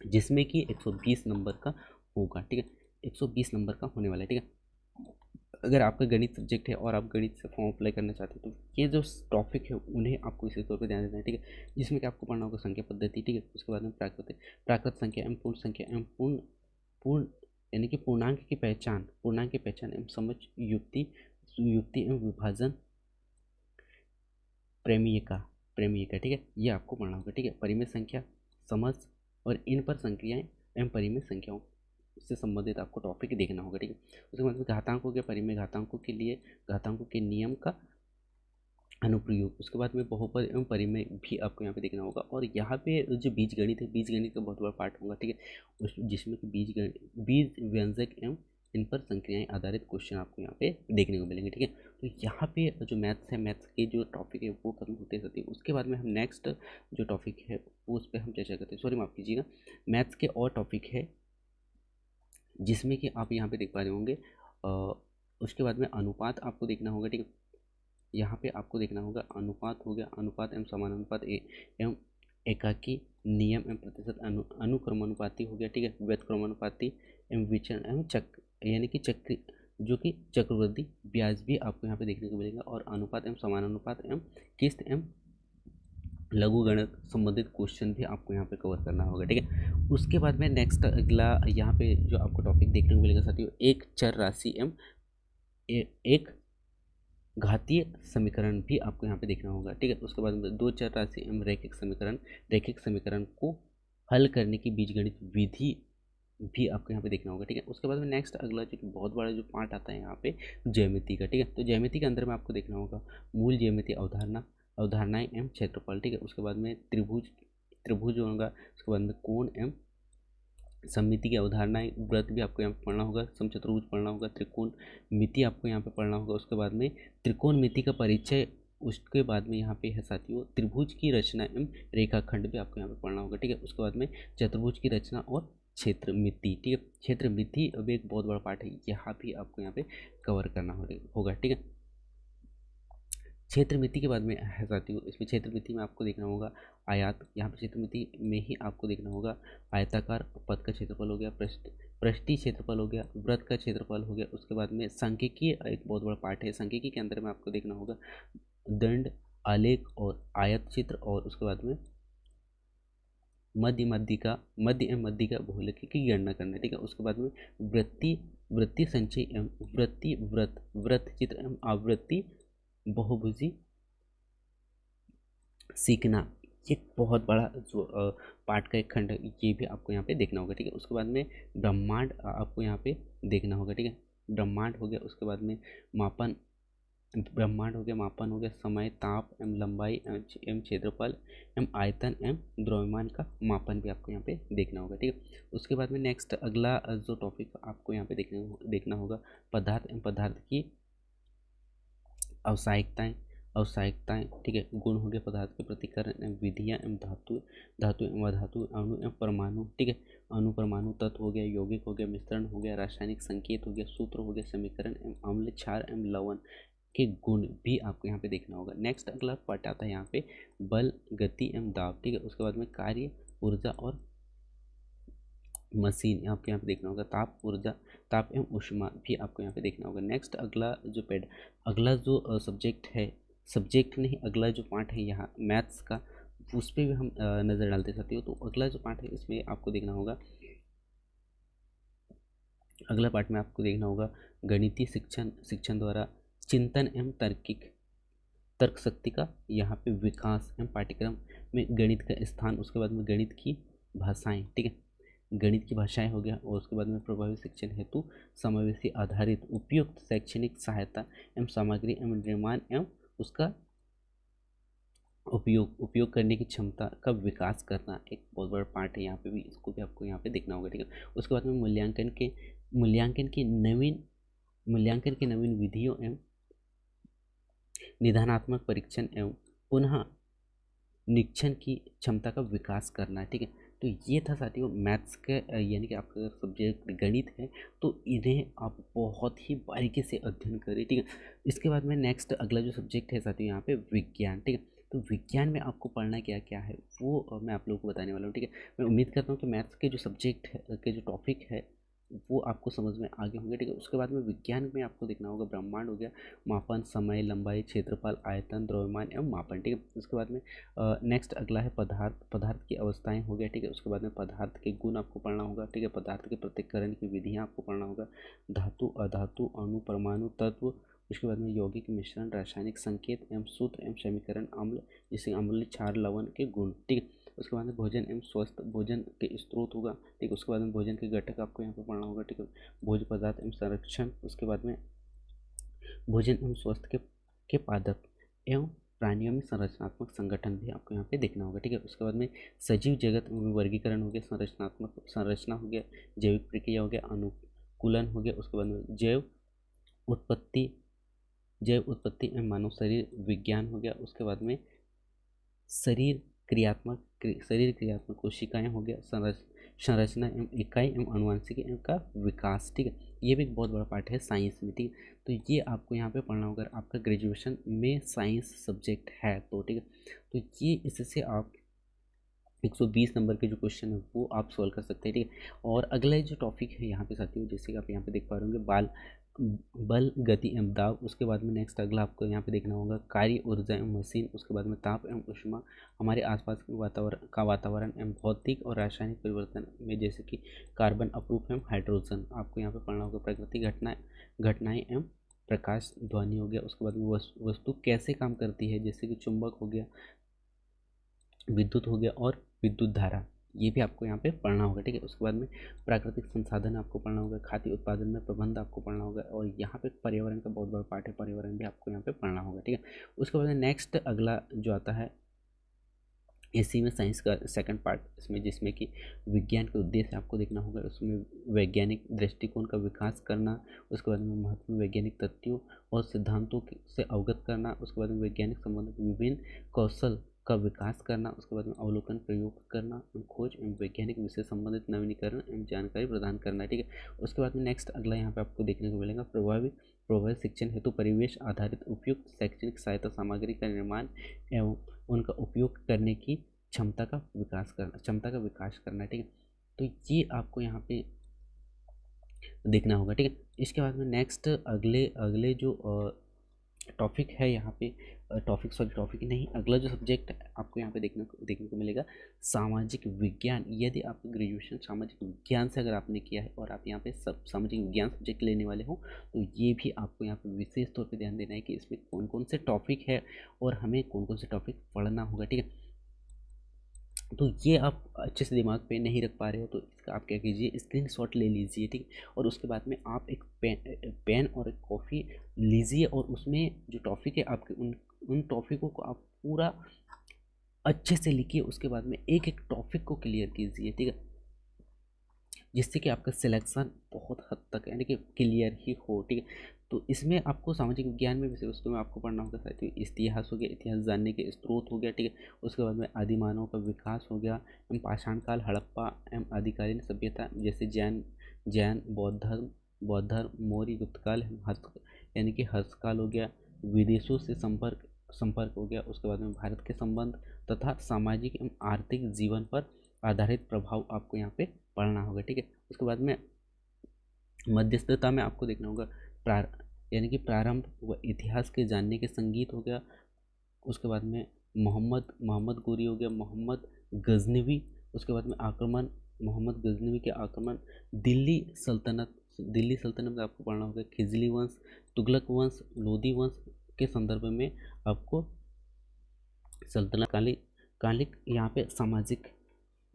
जिसमें कि 120 नंबर का होगा। ठीक है, 120 नंबर का होने वाला है। ठीक है, अगर आपका गणित सब्जेक्ट है और आप गणित से फॉर्म अप्लाई करना चाहते हैं तो ये जो टॉपिक है उन्हें आपको इसी तौर पे ध्यान देना है। ठीक है, जिसमें कि आपको पढ़ना होगा संख्या पद्धति। ठीक है, उसके बाद में प्राकृत संख्या एवं पूर्ण संख्या एवं पूर्ण यानी कि पूर्णांक की पहचान एवं समझ युक्ति एवं विभाजन प्रेमीयका। ठीक है, ये आपको पढ़ना होगा। ठीक है, परिमेय संख्या समझ और इन पर संक्रियाएं एवं परिमेय संख्याओं से संबंधित आपको टॉपिक देखना होगा। ठीक है, उसके बाद में घातांकों के परिमेय घातांकों के लिए घातांकों के नियम का अनुप्रयोग, उसके बाद में बहुपद एवं परिमेय भी आपको यहाँ पे देखना होगा। और यहाँ पे जो बीजगणित है, बीजगणित का बहुत बड़ा पार्ट होगा। ठीक है, जिसमें कि बीज व्यंजक एवं इन पर संक्रियाएं आधारित क्वेश्चन आपको यहाँ पे देखने को मिलेंगे। ठीक है, तो यहाँ पे जो मैथ्स है, मैथ्स के जो टॉपिक है वो खत्म होते हैं। उसके बाद में हम नेक्स्ट जो टॉपिक है वो उस पर हम चर्चा करते हैं। सॉरी माफ़ कीजिएगा, मैथ्स के और टॉपिक है जिसमें कि आप यहाँ पे देख पा रहे होंगे। उसके बाद में अनुपात आपको देखना होगा। ठीक है, यहाँ पे आपको देखना होगा अनुपात हो गया, अनुपात एवं समानुपात एवं एकाकी नियम एवं प्रतिशत अनुक्रमानुपाती हो गया। ठीक है, व्युत्क्रमानुपाती एवं विचरण एवं चक्र यानी कि चक्र जो कि चक्रवृद्धि ब्याज भी आपको यहाँ पे देखने को मिलेगा। और अनुपात एवं समानुपात एवं किस्त एवं लघु गणक संबंधित क्वेश्चन भी आपको यहाँ पे कवर करना होगा। ठीक है, उसके बाद में नेक्स्ट अगला यहाँ पे जो आपको टॉपिक देखने को मिलेगा साथियों, एक चर राशि एवं एक घातीय समीकरण भी आपको यहाँ पे देखना होगा। ठीक है, उसके बाद में दो चर राशि एवं रैखिक समीकरण को हल करने की बीजगणित विधि भी आपको यहाँ पे देखना होगा। ठीक है, उसके बाद में नेक्स्ट अगला जो बहुत बड़ा जो पार्ट आता है यहाँ पे ज्यामिति का। ठीक है, तो ज्यामिति के अंदर में आपको देखना होगा मूल ज्यामिति अवधारणाएं एवं क्षेत्रफल। ठीक है, उसके बाद में त्रिभुज होगा, उसके बाद में कोण एवं सममिति की अवधारणाएं, व्रत भी आपको यहाँ पे पढ़ना होगा, समचतुर्भुज पढ़ना होगा, त्रिकोण मिति आपको यहाँ पे पढ़ना होगा। उसके बाद में त्रिकोण मिति का परिचय, उसके बाद में यहाँ पे है साथियों त्रिभुज की रचना एवं रेखाखंड भी आपको यहाँ पे पढ़ना होगा। ठीक है, उसके बाद में चतुर्भुज की रचना और क्षेत्र मिति। ठीक है, क्षेत्र मिति अब एक बहुत बड़ा पार्ट है, यहाँ भी आपको यहाँ पे कवर करना होगा। ठीक है, क्षेत्र मिति के बाद में है साथियों, इसमें क्षेत्र मिति में आपको देखना होगा आयात, यहाँ पे क्षेत्र मिति में ही आपको देखना होगा आयताकार पथ का क्षेत्रफल हो गया, पृष्ठीय क्षेत्रफल हो गया, वृत्त का क्षेत्रफल हो गया। उसके बाद में सांख्यिकीय एक बहुत बड़ा पार्ट है, सांख्यिकी के अंदर में आपको देखना होगा दंड, आलेख और आयत चित्र, और उसके बाद में मध्य एवं मध्य का बहुलक की गणना करना है, ठीक है। उसके बाद में वृत्ति संचय एवं वृत्त चित्र एवं आवृत्ति बहुभुजी सीखना, ये बहुत बड़ा जो पार्ट का एक खंड है, ये भी आपको यहाँ पे देखना होगा, ठीक है। उसके बाद में ब्रह्मांड आपको यहाँ पे देखना होगा, ठीक है। ब्रह्मांड हो गया, उसके बाद में मापन, ब्रह्मांड हो गया, मापन हो गया, समय, ताप एवं लंबाई एवं क्षेत्रफल एवं आयतन एवं द्रव्यमान का मापन भी आपको यहाँ पे देखना होगा, ठीक है। उसके बाद में नेक्स्ट अगला जो टॉपिक आपको यहाँ पे देखना होगा पदार्थ एवं पदार्थ की आवश्यकताएं, ठीक है। गुण हो गया, पदार्थ के प्रतिकरण एवं विधियाँ एवं धातु एवं अधातु, अणु एवं परमाणु, ठीक है। अणु परमाणु तत्व हो गया, यौगिक हो गया, मिश्रण हो गया, रासायनिक संकेत हो गया, सूत्र हो गया, समीकरण एवं अम्ल, क्षार एवं लवण के गुण भी आपको यहाँ पे देखना होगा। नेक्स्ट अगला पार्ट आता है यहाँ पे बल, गति एवं दाब, ठीक है। उसके बाद में कार्य, ऊर्जा और मशीन आपको यहाँ पे देखना होगा, ताप एवं ऊष्मा भी आपको यहाँ पे देखना होगा। नेक्स्ट अगला जो सब्जेक्ट है, सब्जेक्ट नहीं, अगला जो पार्ट है यहाँ मैथ्स का, उस पर भी हम नज़र डालते सकते हो। तो अगला जो पार्ट है इसमें आपको देखना होगा, अगला पार्ट में आपको देखना होगा गणितीय शिक्षण द्वारा चिंतन एवं तर्क शक्ति का यहाँ पे विकास एवं पाठ्यक्रम में गणित का स्थान। उसके बाद में गणित की भाषाएं, ठीक है, गणित की भाषाएं हो गया। और उसके बाद में प्रभावी शिक्षण हेतु समावेशी आधारित उपयुक्त शैक्षणिक सहायता एवं सामग्री एवं निर्माण एवं उसका उपयोग करने की क्षमता का विकास करना एक बहुत बड़ा पार्ट है यहाँ पे भी, इसको भी आपको यहाँ पे देखना होगा, ठीक है। उसके बाद में मूल्यांकन के नवीन विधियों एवं निदानात्मक परीक्षण एवं पुनः निरीक्षण की क्षमता का विकास करना है, ठीक है। तो ये था साथियों मैथ्स के, यानी कि आपका अगर सब्जेक्ट गणित है तो इन्हें आप बहुत ही बारीकी से अध्ययन करें, ठीक है। इसके बाद में नेक्स्ट अगला जो सब्जेक्ट है साथियों यहाँ पे विज्ञान, ठीक है। तो विज्ञान में आपको पढ़ना क्या क्या है वो मैं आप लोगों को बताने वाला हूँ, ठीक है। मैं उम्मीद करता हूँ कि मैथ्स के जो सब्जेक्ट है के जो टॉपिक है वो आपको समझ में आगे होंगे, ठीक है। उसके बाद में विज्ञान में आपको देखना होगा ब्रह्मांड हो गया, मापन, समय, लंबाई, क्षेत्रफल, आयतन, द्रव्यमान एवं मापन, ठीक है। उसके बाद में नेक्स्ट अगला है पदार्थ की अवस्थाएं हो गया, ठीक है। उसके बाद में पदार्थ के गुण आपको पढ़ना होगा, ठीक है। पदार्थ के पृथक्करण की विधियाँ आपको पढ़ना होगा, धातु, अधातु, अणु, परमाणु, तत्व। उसके बाद में यौगिक, मिश्रण, रासायनिक संकेत एवं सूत्र एवं समीकरण, अम्ल जैसे अम्ल, क्षार, लवण के गुण, ठीक है। उसके बाद में भोजन एवं स्वस्थ भोजन के स्रोत होगा, ठीक है। उसके बाद में भोजन के घटक आपको यहाँ पे पढ़ना होगा, ठीक है। भोज्य पदार्थ एवं संरक्षण, उसके बाद में भोजन एवं स्वास्थ्य के पादप एवं प्राणियों में संरचनात्मक संगठन भी आपको यहाँ पे देखना होगा, ठीक है। उसके बाद में सजीव जगत में वर्गीकरण हो गया, संरचना हो गया, जैविक प्रक्रिया हो गया, अनुकूलन हो गया। उसके बाद में जैव उत्पत्ति एवं मानव शरीर विज्ञान हो गया। उसके बाद में शरीर क्रियात्मक कोशिकाएं हो गया, संरचना एवं इकाई एवं अनुवांशिकी एवं का विकास, ठीक है। ये भी एक बहुत बड़ा पार्ट है साइंस में, ठीक है। तो ये आपको यहाँ पे पढ़ना होगा, आपका ग्रेजुएशन में साइंस सब्जेक्ट है तो, ठीक है। तो ये इससे आप 120 नंबर के जो क्वेश्चन है वो आप सॉल्व कर सकते हैं, ठीक है। और अगला जो टॉपिक है यहाँ पे साथियों, जैसे कि आप यहाँ पे देख पा रहे होंगे बल, गति एवं दाब। उसके बाद में नेक्स्ट अगला आपको यहाँ पे देखना होगा कार्य, ऊर्जा एवं मशीन। उसके बाद में ताप एवं ऊष्मा, हमारे आसपास के वातावरण एवं भौतिक और रासायनिक परिवर्तन में, जैसे कि कार्बन अपरूप एवं हाइड्रोजन आपको यहाँ पे पढ़ना होगा। प्रकृति घटनाएं एवं प्रकाश, ध्वनि हो गया। उसके बाद में वस्तु कैसे काम करती है, जैसे कि चुंबक हो गया, विद्युत हो गया और विद्युत धारा, ये भी आपको यहाँ पे पढ़ना होगा, ठीक है। उसके बाद में प्राकृतिक संसाधन आपको पढ़ना होगा, खाद्य उत्पादन में प्रबंध आपको पढ़ना होगा। और यहाँ पे पर्यावरण का बहुत बड़ा पार्ट है, पर्यावरण भी आपको यहाँ पे पढ़ना होगा, ठीक है। उसके बाद में नेक्स्ट अगला जो आता है इसी में साइंस का सेकंड पार्ट, इसमें जिसमें कि विज्ञान के उद्देश्य आपको देखना होगा। उसमें वैज्ञानिक दृष्टिकोण का विकास करना, उसके बाद में महत्वपूर्ण वैज्ञानिक तथ्यों और सिद्धांतों से अवगत करना। उसके बाद में वैज्ञानिक संबंधित विभिन्न कौशल का विकास करना। उसके बाद में अवलोकन, प्रयोग करना, खोज एवं वैज्ञानिक विषय संबंधित नवीनीकरण एवं जानकारी प्रदान करना, ठीक है। उसके बाद में नेक्स्ट अगला यहाँ पे आपको देखने को मिलेगा प्रभावी शिक्षण हेतु परिवेश आधारित उपयुक्त शैक्षणिक सहायता सामग्री का निर्माण एवं उनका उपयोग करने की क्षमता का विकास करना। ठीक है, तो ये आपको यहाँ पे देखना होगा। ठीक है, इसके बाद में नेक्स्ट अगले अगले जो टॉपिक है यहाँ पे, टॉपिक नहीं, अगला जो सब्जेक्ट आपको यहाँ पे देखने को मिलेगा सामाजिक विज्ञान। यदि आप ग्रेजुएशन सामाजिक विज्ञान से अगर आपने किया है और आप यहाँ पे सब सामाजिक विज्ञान सब्जेक्ट लेने वाले हो, तो ये भी आपको यहाँ पे विशेष तौर पे ध्यान देना है कि इसमें कौन कौन से टॉपिक है और हमें कौन कौन से टॉपिक पढ़ना होगा। ठीक है, तो ये आप अच्छे से दिमाग पे नहीं रख पा रहे हो तो इसका आप क्या कीजिए, स्क्रीनशॉट ले लीजिए। ठीक है, और उसके बाद में आप एक पेन और एक कॉफ़ी लीजिए और उसमें जो टॉपिक है आपके उन टॉपिकों को आप पूरा अच्छे से लिखिए। उसके बाद में एक एक टॉपिक को क्लियर कीजिए। ठीक है, जिससे कि आपका सिलेक्शन बहुत हद तक यानी कि क्लियर ही हो। ठीक है, तो इसमें आपको सामाजिक विज्ञान में विषय वस्तु में आपको पढ़ना होगा साथियों इतिहास हो गया, इतिहास जानने के स्रोत हो गया। ठीक है, उसके बाद में आदि मानव का विकास हो गया एवं पाषाण काल, हड़प्पा एवं आदिकालीन सभ्यता जैसे जैन बौद्ध धर्म, मौर्य गुप्तकाल, यानी कि हर्षकाल हो गया, विदेशों से संपर्क हो गया। उसके बाद में भारत के संबंध तथा सामाजिक एवं आर्थिक जीवन पर आधारित प्रभाव आपको यहाँ पे पढ़ना होगा। ठीक है, उसके बाद में मध्यस्थता में आपको देखना होगा यानी कि प्रारंभ व इतिहास के जानने के संगीत हो गया। उसके बाद में मोहम्मद गोरी हो गया, मोहम्मद गजनवी। उसके बाद में आक्रमण, मोहम्मद गजनवी के आक्रमण, दिल्ली सल्तनत में आपको पढ़ना होगा खिजली वंश, तुगलक वंश, लोधी वंश के संदर्भ में आपको सल्तनत कालिक यहाँ पे सामाजिक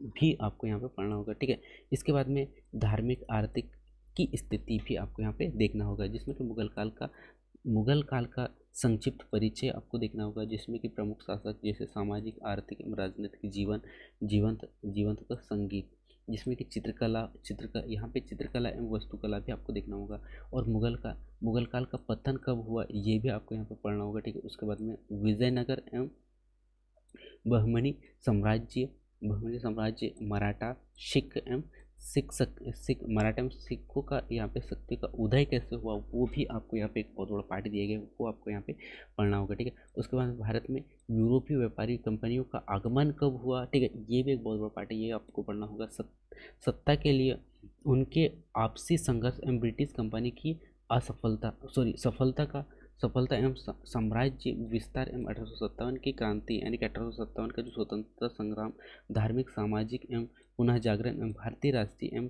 भी आपको यहाँ पे पढ़ना होगा। ठीक है, इसके बाद में धार्मिक आर्थिक की स्थिति भी आपको यहाँ पे देखना होगा, जिसमें कि मुगल काल का संक्षिप्त परिचय आपको देखना होगा, जिसमें कि प्रमुख शासक जैसे सामाजिक आर्थिक एवं राजनीतिक जीवंत का संगीत, जिसमें कि चित्रकला यहाँ पे चित्रकला एवं वास्तुकला भी आपको देखना होगा। और मुगल काल का पतन कब हुआ ये भी आपको यहाँ पे पढ़ना होगा। ठीक है, उसके बाद में विजयनगर एवं बहमनी साम्राज्य, मराठा मराठा एवं सिखों का यहाँ पे शक्ति का उदय कैसे हुआ वो भी आपको यहाँ पे एक बहुत बड़ा पार्ट दिया गया है, वो आपको यहाँ पे पढ़ना होगा। ठीक है, उसके बाद भारत में यूरोपीय व्यापारी कंपनियों का आगमन कब हुआ। ठीक है, ये भी एक बहुत बड़ा पार्ट है, ये आपको पढ़ना होगा। सत्ता के लिए उनके आपसी संघर्ष एवं ब्रिटिश कंपनी की सफलता एवं साम्राज्य विस्तार एवं 1857 की क्रांति यानी कि 1857 का जो स्वतंत्रता संग्राम, धार्मिक सामाजिक एवं पुनः जागरण एवं भारतीय राष्ट्रीय एवं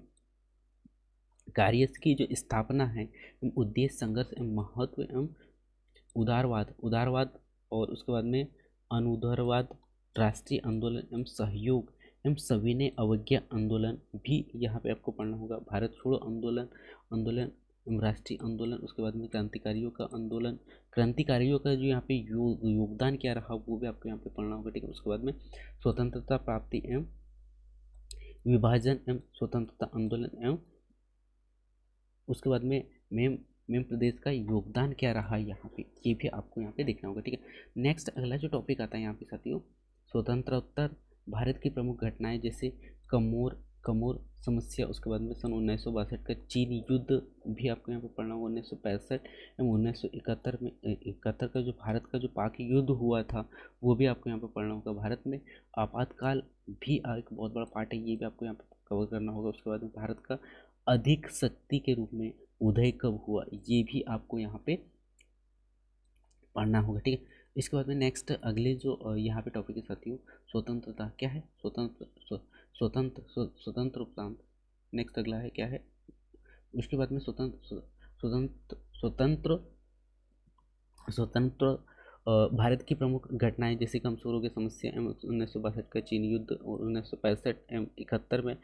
कार्य की जो स्थापना है एवं उद्देश्य, संघर्ष एवं महत्व एवं उदारवाद और उसके बाद में अनुदारवाद, राष्ट्रीय आंदोलन एवं सहयोग एवं सविनय अवज्ञा आंदोलन भी यहाँ पे आपको पढ़ना होगा। भारत छोड़ो आंदोलन राष्ट्रीय आंदोलन, उसके बाद में क्रांतिकारियों का जो यहाँ पे योगदान क्या रहा वो भी आपको यहाँ पे पढ़ना होगा। ठीक है, उसके बाद में स्वतंत्रता प्राप्ति एवं विभाजन एवं स्वतंत्रता आंदोलन एवं उसके बाद में मेम प्रदेश का योगदान क्या रहा यहाँ पे, ये भी आपको यहाँ पे देखना होगा। ठीक है, नेक्स्ट अगला जो टॉपिक आता है यहाँ पे साथियों, स्वतंत्रोत्तर भारत की प्रमुख घटनाएं जैसे कमोर समस्या, उसके बाद में सन 1962 का चीन युद्ध भी आपको यहाँ पे पढ़ना होगा। 1965 एवं 1971 का जो भारत का जो पाक युद्ध हुआ था वो भी आपको यहाँ पे पढ़ना होगा। भारत में आपातकाल भी एक बहुत बड़ा पार्ट है, ये भी आपको यहाँ पे कवर करना होगा। उसके बाद में भारत का अधिक शक्ति के रूप में उदय कब हुआ ये भी आपको यहाँ पे पढ़ना होगा। ठीक है, इसके बाद में नेक्स्ट अगले जो यहाँ पे टॉपिक है साथियों, स्वतंत्रता क्या है, स्वतंत्र उपरांत। नेक्स्ट अगला है क्या है, उसके बाद में स्वतंत्र भारत की प्रमुख घटनाएं जैसे कमजोरों की समस्या एवं 1962 का चीन युद्ध और 1965 एवं 71 में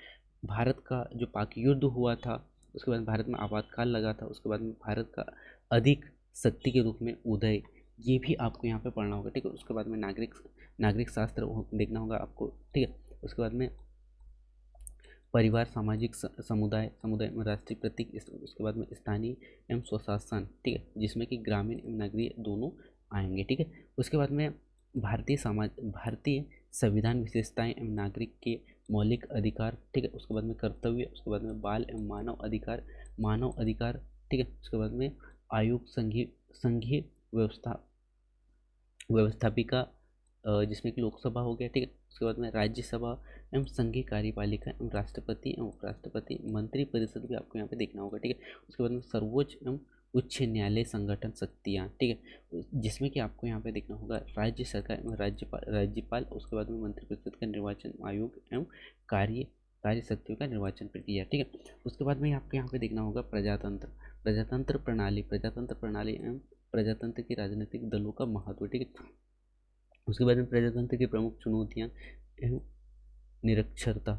भारत का जो पाक युद्ध हुआ था। उसके बाद भारत में आपातकाल लगा था। उसके बाद में भारत का अधिक शक्ति के रूप में उदय, ये भी आपको यहाँ पे पढ़ना होगा। ठीक है, उसके बाद में नागरिक शास्त्र देखना होगा आपको। ठीक है, उसके बाद में परिवार, सामाजिक समुदाय में राष्ट्रीय प्रतीक, उसके बाद में स्थानीय एवं स्वशासन। ठीक है, जिसमें कि ग्रामीण एवं नगरीय दोनों आएंगे। ठीक है, उसके बाद में भारतीय संविधान विशेषताएं एवं नागरिक के मौलिक अधिकार। ठीक है, उसके बाद में कर्तव्य, उसके बाद में बाल एवं मानव अधिकार। ठीक है, उसके बाद में आयोग, संघीय संघीय व्यवस्था व्यवस्थापिका जिसमें कि लोकसभा हो गया, ठीक है। उसके बाद में राज्यसभा एवं संघीय कार्यपालिका एवं राष्ट्रपति एवं उपराष्ट्रपति, मंत्रिपरिषद भी आपको यहाँ पे देखना होगा, ठीक है। उसके बाद में सर्वोच्च एवं उच्च न्यायालय संगठन शक्तियाँ, ठीक है, जिसमें कि आपको यहाँ पे देखना होगा राज्य सरकार एवं राज्यपाल। उसके बाद में मंत्रिपरिषद का निर्वाचन आयोग एवं कार्य कार्य शक्तियों का निर्वाचन प्रक्रिया, ठीक है। उसके बाद में आपको यहाँ पे देखना होगा प्रजातंत्र प्रजातंत्र प्रणाली एवं प्रजातंत्र की राजनीतिक दलों का महत्व, ठीक है। उसके बाद में प्रजातंत्र की प्रमुख चुनौतियाँ एवं निरक्षरता,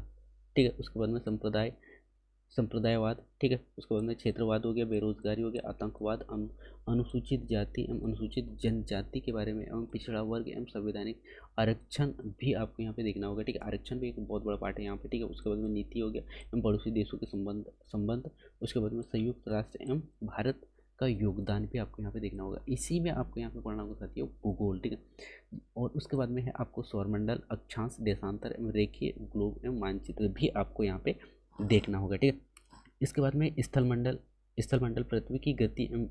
ठीक है। उसके बाद में संप्रदायवाद, ठीक है। उसके बाद में क्षेत्रवाद हो गया, बेरोजगारी हो गया, आतंकवाद, अनुसूचित जाति एवं अनुसूचित जनजाति के बारे में, एवं पिछड़ा वर्ग एवं संवैधानिक आरक्षण भी आपको यहाँ पे देखना होगा, ठीक है। आरक्षण भी एक बहुत बड़ा पार्ट है यहाँ पे, ठीक है। उसके बाद में नीति हो गया एवं पड़ोसी देशों के संबंध। उसके बाद में संयुक्त राष्ट्र एवं भारत का योगदान भी आपको यहाँ पे देखना होगा। इसी में आपको यहाँ पे पढ़ना होगा साथियों भूगोल, ठीक है। और उसके बाद में है आपको सौरमंडल, अक्षांश, देशांतर एवं रेखीय, ग्लोब एवं मानचित्र भी आपको यहाँ पे देखना होगा, ठीक है। इसके बाद में स्थलमंडल पृथ्वी की गति एवं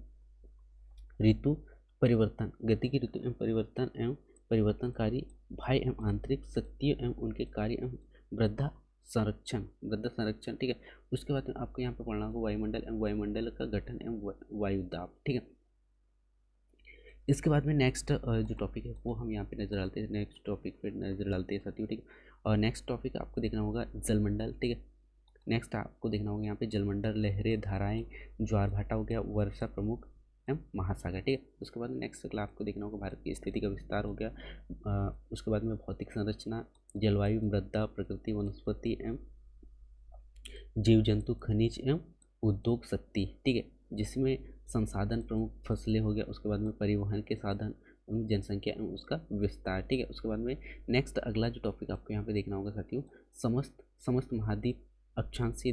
ऋतु परिवर्तन, गति की ऋतु एवं परिवर्तनकारी बाह्य एवं आंतरिक शक्तियों एवं उनके कार्य एवं वृद्धा संरक्षण, ठीक है। उसके बाद में आपको यहाँ पे पढ़ना होगा वायुमंडल एवं वायुमंडल का गठन एवं वायुदाब, ठीक है। इसके बाद में नेक्स्ट जो टॉपिक है वो हम यहाँ पे नजर डालते हैं, नेक्स्ट टॉपिक पे नजर डालते हैं साथियों, ठीक है। और नेक्स्ट टॉपिक आपको देखना होगा जलमंडल, ठीक है। नेक्स्ट आपको देखना होगा यहाँ पे जलमंडल, लहरें, धाराएं, ज्वार भाटा हो गया, वर्षा प्रमुख एवं महासागर, ठीक है। उसके बाद में नेक्स्ट अगला आपको देखना होगा भारत की स्थिति का विस्तार हो गया। उसके बाद में भौतिक संरचना, जलवायु, मृदा, प्रकृति, वनस्पति एवं जीव जंतु, खनिज एवं उद्योग शक्ति, ठीक है, जिसमें संसाधन, प्रमुख फसलें हो गया। उसके बाद में परिवहन के साधन, जनसंख्या एवं उसका विस्तार, ठीक है। उसके बाद में नेक्स्ट अगला जो टॉपिक आपको यहाँ पे देखना होगा साथियों, समस्त महाद्वीप, अक्षांशीय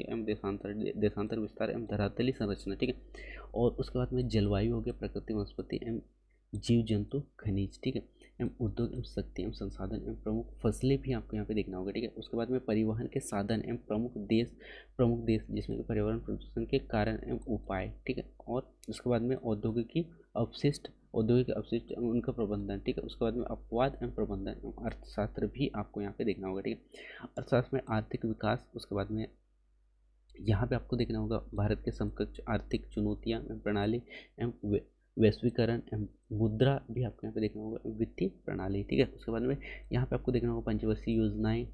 एवं देशांतर विस्तार एवं धरातली संरचना, ठीक है। और उसके बाद में जलवायु हो गया, प्रकृति, वनस्पति एवं जीव जंतु, खनिज, ठीक है, एवं उद्योग एवं शक्ति एवं संसाधन एवं प्रमुख फसलें भी आपको यहाँ पे देखना होगा, ठीक है। उसके बाद में परिवहन के साधन एवं प्रमुख देश जिसमें पर्यावरण प्रदूषण के कारण एवं उपाय, ठीक है। और उसके बाद में औद्योगिक अपशिष्ट एवं उनका प्रबंधन, ठीक है। उसके बाद में अपवाद एवं प्रबंधन एवं अर्थशास्त्र भी आपको यहाँ पे देखना होगा, ठीक है। अर्थशास्त्र में आर्थिक विकास, उसके बाद में यहाँ पे आपको देखना होगा भारत के समकक्ष आर्थिक चुनौतियाँ एवं प्रणाली एवं वैश्वीकरण एवं मुद्रा भी आपको यहाँ पे देखना होगा, वित्तीय प्रणाली, ठीक है। उसके बाद में यहाँ पे आपको देखना होगा पंचवर्षीय योजनाएं,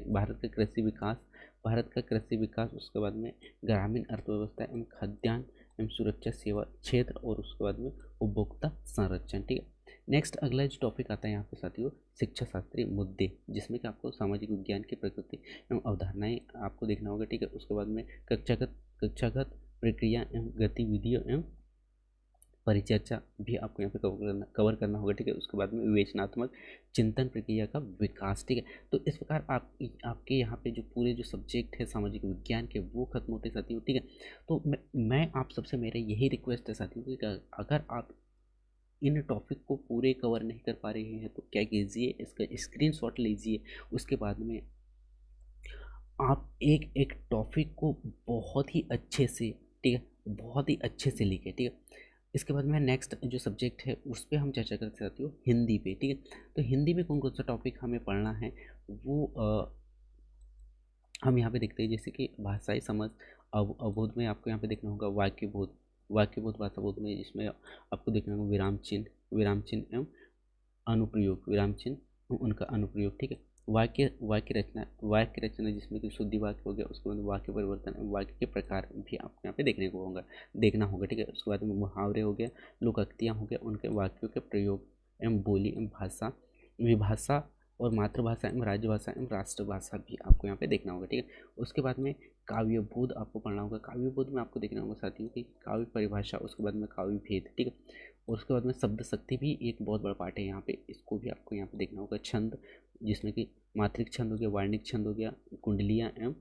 भारत का कृषि विकास, उसके बाद में ग्रामीण अर्थव्यवस्था एवं खाद्यान्न एवं सुरक्षा सेवा क्षेत्र, और उसके बाद में उपभोक्ता संरक्षण, ठीक है। नेक्स्ट अगला जो टॉपिक आता है यहाँ पे साथियों, शिक्षा शास्त्रीय मुद्दे, जिसमें कि आपको सामाजिक विज्ञान की प्रकृति एवं अवधारणाएं आपको देखना होगा, ठीक है। उसके बाद में कक्षागत प्रक्रिया एवं गतिविधियों एवं परिचर्चा भी आपको यहाँ पे कवर करना होगा, ठीक है। उसके बाद में विवेचनात्मक चिंतन प्रक्रिया का विकास, ठीक है। तो इस प्रकार आपके यहाँ पे जो पूरे जो सब्जेक्ट है सामाजिक विज्ञान के वो खत्म होते साथियों, ठीक है। तो मैं आप सबसे मेरा यही रिक्वेस्ट है साथियों कि अगर आप इन टॉपिक को पूरे कवर नहीं कर पा रहे हैं तो क्या कीजिए, इसका स्क्रीनशॉट लीजिए। उसके बाद में आप एक एक टॉपिक को बहुत ही अच्छे से, ठीक है, बहुत ही अच्छे से लिखे, ठीक है। इसके बाद में नेक्स्ट जो सब्जेक्ट है उस पर हम चर्चा करते रहती हो हिंदी पे, ठीक है। तो हिंदी में कौन कौन सा टॉपिक हमें पढ़ना है वो हम यहाँ पे देखते हैं, जैसे कि भाषाई समझ, अवबोध में आपको यहाँ पे देखना होगा वाक्य बोध भाषा बोध में, जिसमें आपको देखना होगा विराम चिन्ह एवं अनुप्रयोग, विराम चिन्ह एवं उनका अनुप्रयोग, ठीक है। वाक्य रचना जिसमें कि शुद्धि वाक्य हो गया। उसके बाद वाक्य परिवर्तन एवं वाक्य के प्रकार भी आपको यहाँ पे देखना होगा, ठीक है। उसके बाद में मुहावरे हो गया, लोकोक्तियाँ हो गया, उनके वाक्यों के प्रयोग एवं बोली एवं भाषा, विभाषा और मातृभाषा एवं राज्यभाषा एवं राष्ट्रभाषा भी आपको यहाँ पे देखना होगा, ठीक है। उसके बाद में काव्यबोध आपको पढ़ना होगा। काव्यबोध में आपको देखना होगा साथियों की काव्य परिभाषा, उसके बाद में काव्य भेद, ठीक है। और उसके बाद में शब्द शक्ति भी एक बहुत बड़ा पार्ट है यहाँ पे, इसको भी आपको यहाँ पे देखना होगा। छंद, जिसमें कि मात्रिक छंद हो गया, वार्णिक छंद हो गया, कुंडलियाँ एवं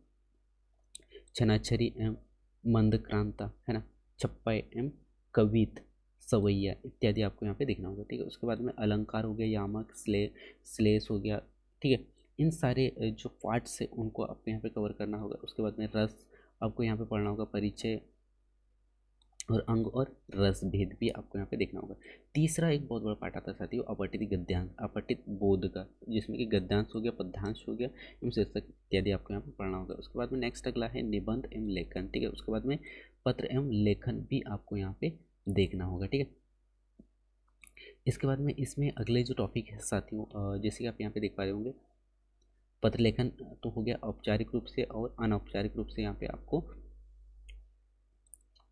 छनाक्षरी एवं मंदक्रांता, है ना, छप्पा एवं कवित, सवैया इत्यादि आपको यहाँ पे देखना होगा, ठीक है। उसके बाद में अलंकार हो गया, यामक, श्लेष हो गया, ठीक है। इन सारे जो पार्ट्स है उनको आपको यहाँ पे कवर करना होगा। उसके बाद में रस आपको यहाँ पे पढ़ना होगा, परिचय, और अंग और रस भेद भी आपको यहाँ पे देखना होगा। तीसरा एक बहुत बड़ा पार्ट आता है साथियों अपठित गद्यांश, अपठित बोध का, जिसमें कि गद्यांश हो गया, पद्यांश हो गया एवं शीर्षक इत्यादि आपको यहाँ पे पढ़ना होगा। उसके बाद में नेक्स्ट अगला है निबंध एवं लेखन, ठीक है। उसके बाद में पत्र एवं लेखन भी आपको यहाँ पे देखना होगा, ठीक है। इसके बाद में इसमें अगले जो टॉपिक है साथियों, जैसे कि आप यहाँ पे देख पा रहे होंगे, पत्र लेखन तो हो गया औपचारिक रूप से, और अनौपचारिक रूप से यहाँ पे आपको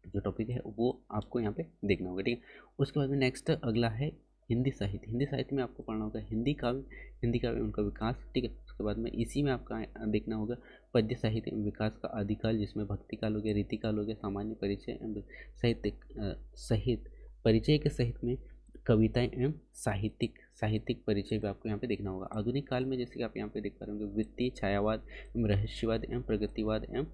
जो टॉपिक है वो आपको यहाँ पे देखना होगा, ठीक है। उसके बाद में नेक्स्ट अगला है हिंदी साहित्य। हिंदी साहित्य में आपको पढ़ना होगा हिंदी काव्य उनका विकास, ठीक है। उसके बाद में इसी में आपका देखना होगा पद्य साहित्य एवं विकास का आदिकाल, जिसमें भक्ति काल हो गया, रीति काल हो गया, सामान्य परिचय एवं सहित परिचय के सहित में कविताएं एवं साहित्यिक परिचय भी आपको यहाँ पे देखना होगा। आधुनिक काल में जैसे कि आप यहाँ पे देख पा रहे होंगे वृत्ति, छायावाद एवं रहस्यवाद एवं प्रगतिवाद एवं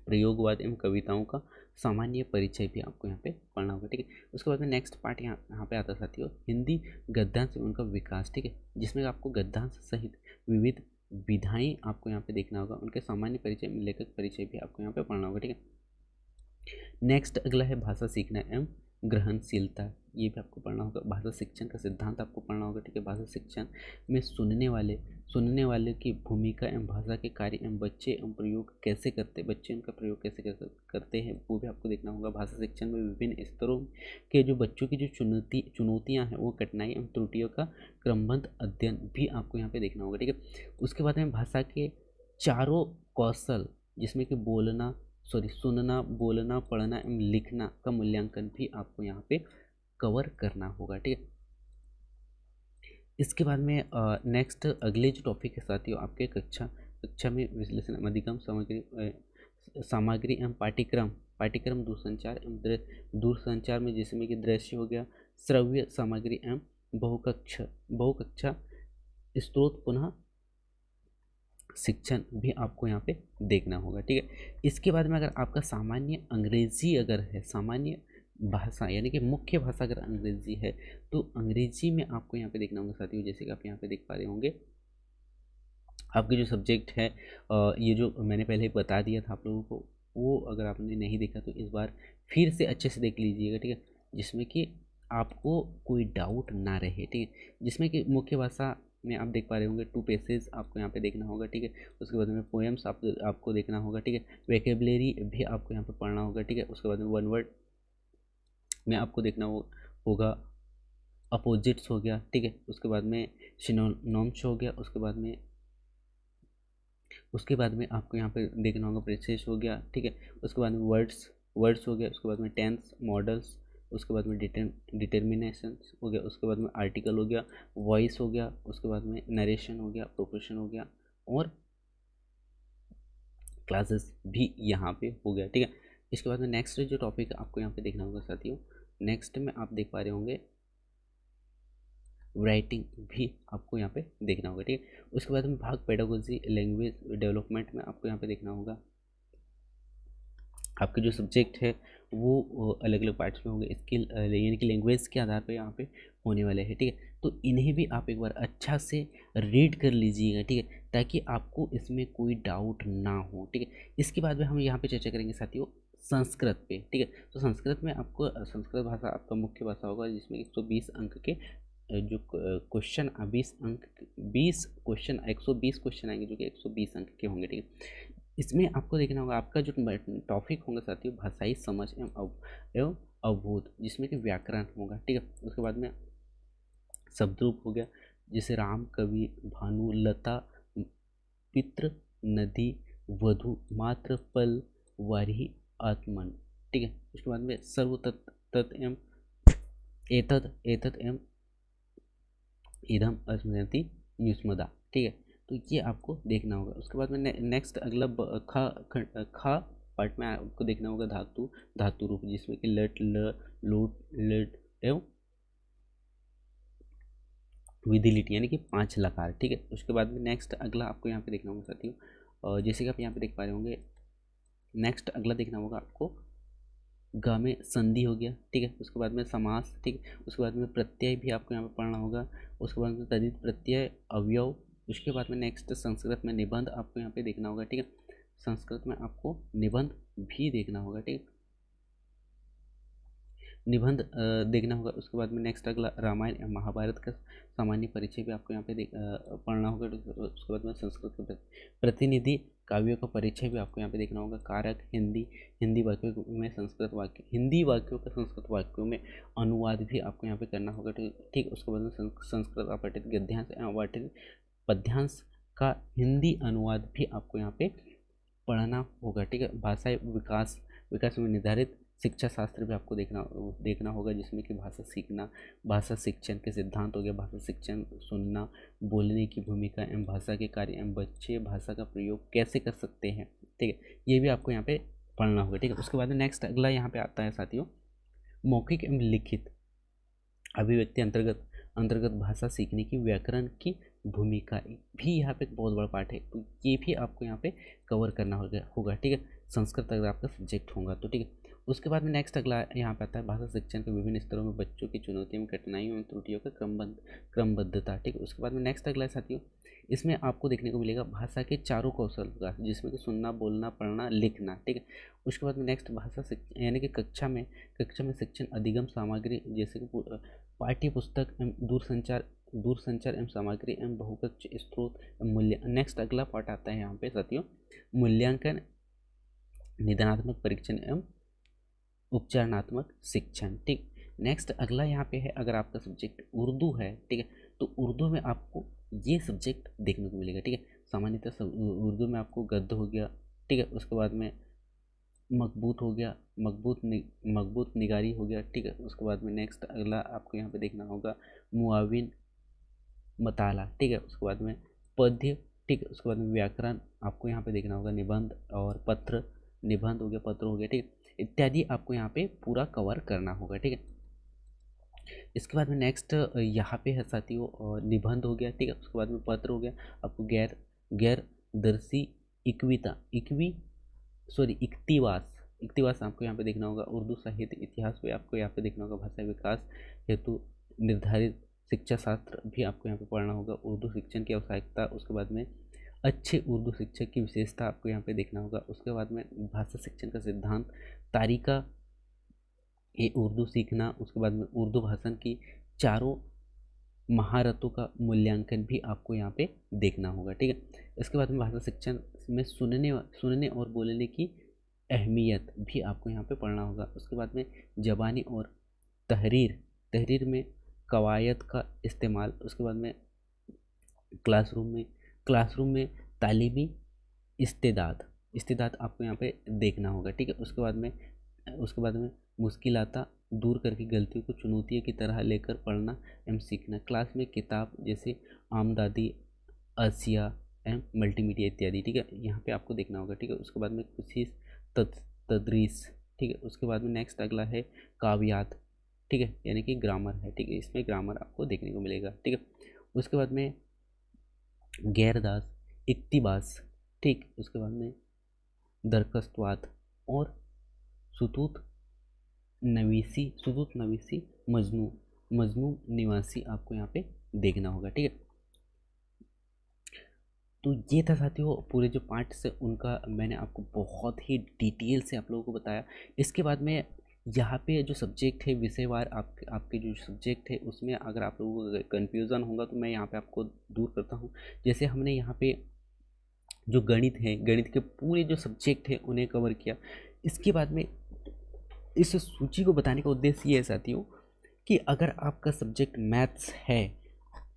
प्रयोगवाद एवं कविताओं का सामान्य परिचय भी आपको यहाँ पे पढ़ना होगा, ठीक है। उसके बाद में नेक्स्ट पार्ट यहाँ पे आता है साथियों हिंदी गद्यांश एवं उनका विकास, ठीक है, जिसमें आपको गद्यांश सहित विविध विधाएं आपको यहाँ पे देखना होगा, उनके सामान्य परिचय में लेखक परिचय भी आपको यहाँ पे पढ़ना होगा, ठीक है। नेक्स्ट अगला है भाषा सीखना एवं ग्रहणशीलता, ये भी आपको पढ़ना होगा। भाषा शिक्षण का सिद्धांत आपको पढ़ना होगा, ठीक है। भाषा शिक्षण में सुनने वाले की भूमिका एवं भाषा के कार्य एवं बच्चे उनका प्रयोग कैसे करते हैं वो भी आपको देखना होगा। भाषा शिक्षण में विभिन्न स्तरों के जो बच्चों की जो चुनौतियाँ हैं वो कठिनाई एवं त्रुटियों का क्रमबद्ध अध्ययन भी आपको यहाँ पे देखना होगा, ठीक है। उसके बाद में भाषा के चारों कौशल, जिसमें कि सुनना, बोलना, पढ़ना एवं लिखना का मूल्यांकन भी आपको यहाँ पे कवर करना होगा, ठीक है। इसके बाद में नेक्स्ट अगले जो टॉपिक है साथियों आपके कक्षा में विश्लेषण अधिगम सामग्री एवं पाठ्यक्रम दूरसंचार में, जिसमें कि दृश्य हो गया, श्रव्य सामग्री एवं बहुकक्षा स्रोत पुनः शिक्षण भी आपको यहाँ पे देखना होगा, ठीक है। इसके बाद में अगर आपका सामान्य अंग्रेजी अगर है, सामान्य भाषा यानी कि मुख्य भाषा अगर अंग्रेजी है, तो अंग्रेजी में आपको यहाँ पे देखना होगा साथियों, जैसे कि आप यहाँ पे देख पा रहे होंगे आपके जो सब्जेक्ट है, ये जो मैंने पहले बता दिया था आप लोगों को, वो अगर आपने नहीं देखा तो इस बार फिर से अच्छे से देख लीजिएगा, ठीक है, जिसमें कि आपको कोई डाउट ना रहे, ठीक है। जिसमें कि मुख्य भाषा में आप देख पा रहे होंगे 2 पेसेज आपको यहाँ पे देखना होगा, ठीक है। उसके बाद में पोएम्स आपको देखना होगा, ठीक है। वेकेबलरी भी आपको यहाँ पे पढ़ना होगा, ठीक है। उसके बाद में वन वर्ड में आपको देखना होगा अपोजिट्स हो गया, ठीक है। उसके बाद में सिनोनिम्स हो गया, उसके बाद में आपको यहाँ पे देखना होगा प्रेसेस हो गया, ठीक है। उसके बाद में वर्ड्स हो गया, उसके बाद में टेंस, मॉडल्स, उसके बाद में डिटर्मिनेशन हो गया, उसके बाद में आर्टिकल हो गया, वॉइस हो गया, उसके बाद में नरेशन हो गया, प्रोपोर्शन हो गया, और क्लासेस भी यहाँ पे हो गया, ठीक है। इसके बाद में नेक्स्ट जो टॉपिक आपको यहाँ पे देखना होगा साथियों, नेक्स्ट में आप देख पा रहे होंगे राइटिंग भी आपको यहाँ पे देखना होगा, ठीक है। उसके बाद में भाग पेडागोजी लैंग्वेज डेवलपमेंट में आपको यहाँ पे देखना होगा आपके जो सब्जेक्ट है वो अलग अलग पार्ट्स में होंगे, स्किल यानी कि लैंग्वेज के आधार पे यहाँ पे होने वाले हैं, ठीक है। तो इन्हें भी आप एक बार अच्छा से रीड कर लीजिएगा, ठीक है, ताकि आपको इसमें कोई डाउट ना हो, ठीक है। इसके बाद में हम यहाँ पे चर्चा करेंगे साथियों संस्कृत पे, ठीक है। तो संस्कृत में आपको संस्कृत भाषा आपका मुख्य भाषा होगा, जिसमें 120 अंक के जो क्वेश्चन 120 क्वेश्चन आएंगे, जो कि 120 अंक के होंगे, ठीक है। इसमें आपको देखना होगा आपका जो टॉपिक होगा साथियों भाषाई समझ एवं अवबोध, जिसमें कि व्याकरण होगा, ठीक है। उसके बाद में शब्दरूप हो गया, जैसे राम, कवि, भानु, लता, पितृ, नदी, वधु, मात्र, पल, वारी, आत्मन, ठीक है। उसके बाद में सर्व तत् एवं एतत् एवं इदम स्मृति युष्मदा, ठीक है। तो ये आपको देखना होगा। उसके बाद में नेक्स्ट अगला खा पार्ट में आपको देखना होगा धातु रूप, जिसमें कि लट, ल, लोट, लट एवं विधिलिटी यानी कि 5 लकार, ठीक है। उसके बाद में नेक्स्ट अगला आपको यहाँ पे देखना होगा साथियों, और जैसे कि आप यहाँ पे देख पा रहे होंगे नेक्स्ट अगला देखना होगा आपको ग में संधि हो गया, ठीक है। उसके बाद में समास, ठीक है। उसके बाद में प्रत्यय भी आपको यहाँ पे पढ़ना होगा। उसके बाद में तद्धित प्रत्यय, अवयव। उसके बाद में नेक्स्ट संस्कृत में निबंध आपको यहाँ पे देखना होगा, ठीक है। संस्कृत में आपको निबंध भी देखना होगा, ठीक है। निबंध देखना होगा। उसके बाद में नेक्स्ट अगला रामायण या महाभारत का सामान्य परिचय भी आपको यहाँ पे पढ़ना होगा। उसके बाद में संस्कृत के प्रतिनिधि काव्यों का परिचय भी आपको यहाँ पे देखना होगा। कारक हिंदी वाक्यों में संस्कृत वाक्य, हिंदी वाक्यों का संस्कृत वाक्यों में अनुवाद भी आपको यहाँ पे करना होगा। ठीक। उसके बाद में संस्कृत अपठित गद्यांश एवं अपठित पद्यांश का हिंदी अनुवाद भी आपको यहाँ पे पढ़ना होगा। ठीक है। भाषा विकास में निर्धारित शिक्षा शास्त्र भी आपको देखना होगा, जिसमें कि भाषा सीखना, भाषा शिक्षण के सिद्धांत हो गया, भाषा शिक्षण, सुनना, बोलने की भूमिका एवं भाषा के कार्य एवं बच्चे भाषा का प्रयोग कैसे कर सकते हैं। ठीक है, ये भी आपको यहाँ पे पढ़ना होगा। ठीक है। उसके बाद नेक्स्ट अगला यहाँ पे आता है साथियों, मौखिक एवं लिखित अभिव्यक्ति अंतर्गत भाषा सीखने की व्याकरण की भूमिका भी यहाँ पे एक बहुत बड़ा पार्ट है, तो ये भी आपको यहाँ पे कवर करना होगा। ठीक है, संस्कृत अगर आपका सब्जेक्ट होगा तो। ठीक है। उसके बाद में नेक्स्ट अगला यहाँ पे आता है भाषा शिक्षण के विभिन्न स्तरों में बच्चों की चुनौतियों में कठिनाइयों एवं त्रुटियों का क्रमबद्धता। ठीक है। उसके बाद में नेक्स्ट अगला है साथियों, इसमें आपको देखने को मिलेगा भाषा के चारों कौशल का, जिसमें कि सुनना, बोलना, पढ़ना, लिखना। ठीक है। उसके बाद में नेक्स्ट भाषा शिक्षण यानी कि कक्षा में शिक्षण अधिगम सामग्री, जैसे कि पाठ्य पुस्तक एवं दूरसंचार एवं सामग्री एवं बहुकक्ष स्रोत एवं मूल्य। नेक्स्ट अगला पार्ट आता है यहाँ पे साथियों, मूल्यांकन, निदानात्मक परीक्षण एवं उपचारणात्मक शिक्षण। ठीक। नेक्स्ट अगला यहाँ पे है, अगर आपका सब्जेक्ट उर्दू है, ठीक है, तो उर्दू में आपको ये सब्जेक्ट देखने को मिलेगा। ठीक है। सामान्यतः उर्दू में आपको गद्य हो गया, ठीक है, उसके बाद में मकबूत हो गया, मकबूत निगारी हो गया। ठीक है। उसके बाद में नेक्स्ट अगला आपको यहाँ पे देखना होगा मुआविन मताला। ठीक है। उसके बाद में पद्य। ठीक है। उसके बाद में व्याकरण आपको यहाँ पे देखना होगा, निबंध और पत्र, निबंध हो गया, पत्र हो गया, ठीक है, इत्यादि आपको यहाँ पे पूरा कवर करना होगा। ठीक है। इसके बाद में नेक्स्ट यहाँ पे है साथियों निबंध हो गया, ठीक है, उसके बाद में पत्र हो गया, आपको गैर दर्शी इक्तिवास आपको यहाँ पे देखना होगा। उर्दू साहित्य इतिहास पे आपको यहाँ पे देखना होगा। भाषा विकास हेतु निर्धारित शिक्षा शास्त्र भी आपको यहाँ पे पढ़ना होगा। उर्दू शिक्षण की आवश्यकता, उसके बाद में अच्छे उर्दू शिक्षक की विशेषता आपको यहाँ पे देखना होगा। उसके बाद में भाषा शिक्षण का सिद्धांत, तारीका ये उर्दू सीखना, उसके बाद में उर्दू भाषण की चारों महारतों का मूल्यांकन भी आपको यहाँ पे देखना होगा। ठीक है। इसके बाद में भाषा शिक्षण में सुनने और बोलने की अहमियत भी आपको यहाँ पे पढ़ना होगा। उसके बाद में ज़बानी और तहरीर में कवायद का इस्तेमाल। उसके बाद में क्लासरूम में तालीमी इस्तेदाद आपको यहाँ पे देखना होगा। ठीक है। उसके बाद में मुश्किलाता दूर करके गलतियों को चुनौतियों की तरह लेकर पढ़ना एवं सीखना। क्लास में किताब जैसे आमदादी, असिया एवं मल्टीमीडिया इत्यादि। ठीक है, यहाँ पे आपको देखना होगा। ठीक है। उसके बाद में कुछ ही तदरीस। ठीक है। उसके बाद में नेक्स्ट अगला है काव्यात। ठीक है, यानी कि ग्रामर है। ठीक है, इसमें ग्रामर आपको देखने को मिलेगा। ठीक है। उसके बाद में गैरदास, इक्तिबास। ठीक। उसके बाद में दरखस्तवात और सुतूत नवीसी मजनू निवासी आपको यहाँ पे देखना होगा। ठीक है। तो ये था साथियों पूरे जो पार्ट्स है उनका मैंने आपको बहुत ही डिटेल से आप लोगों को बताया। इसके बाद में यहाँ पे जो सब्जेक्ट है विषयवार आपके जो सब्जेक्ट है उसमें अगर आप लोगों को कन्फ्यूज़न होगा तो मैं यहाँ पे आपको दूर करता हूँ। जैसे हमने यहाँ पे जो गणित है, गणित के पूरे जो सब्जेक्ट है उन्हें कवर किया। इसके बाद में इस सूची को बताने का उद्देश्य ये है साथियों कि अगर आपका सब्जेक्ट मैथ्स है,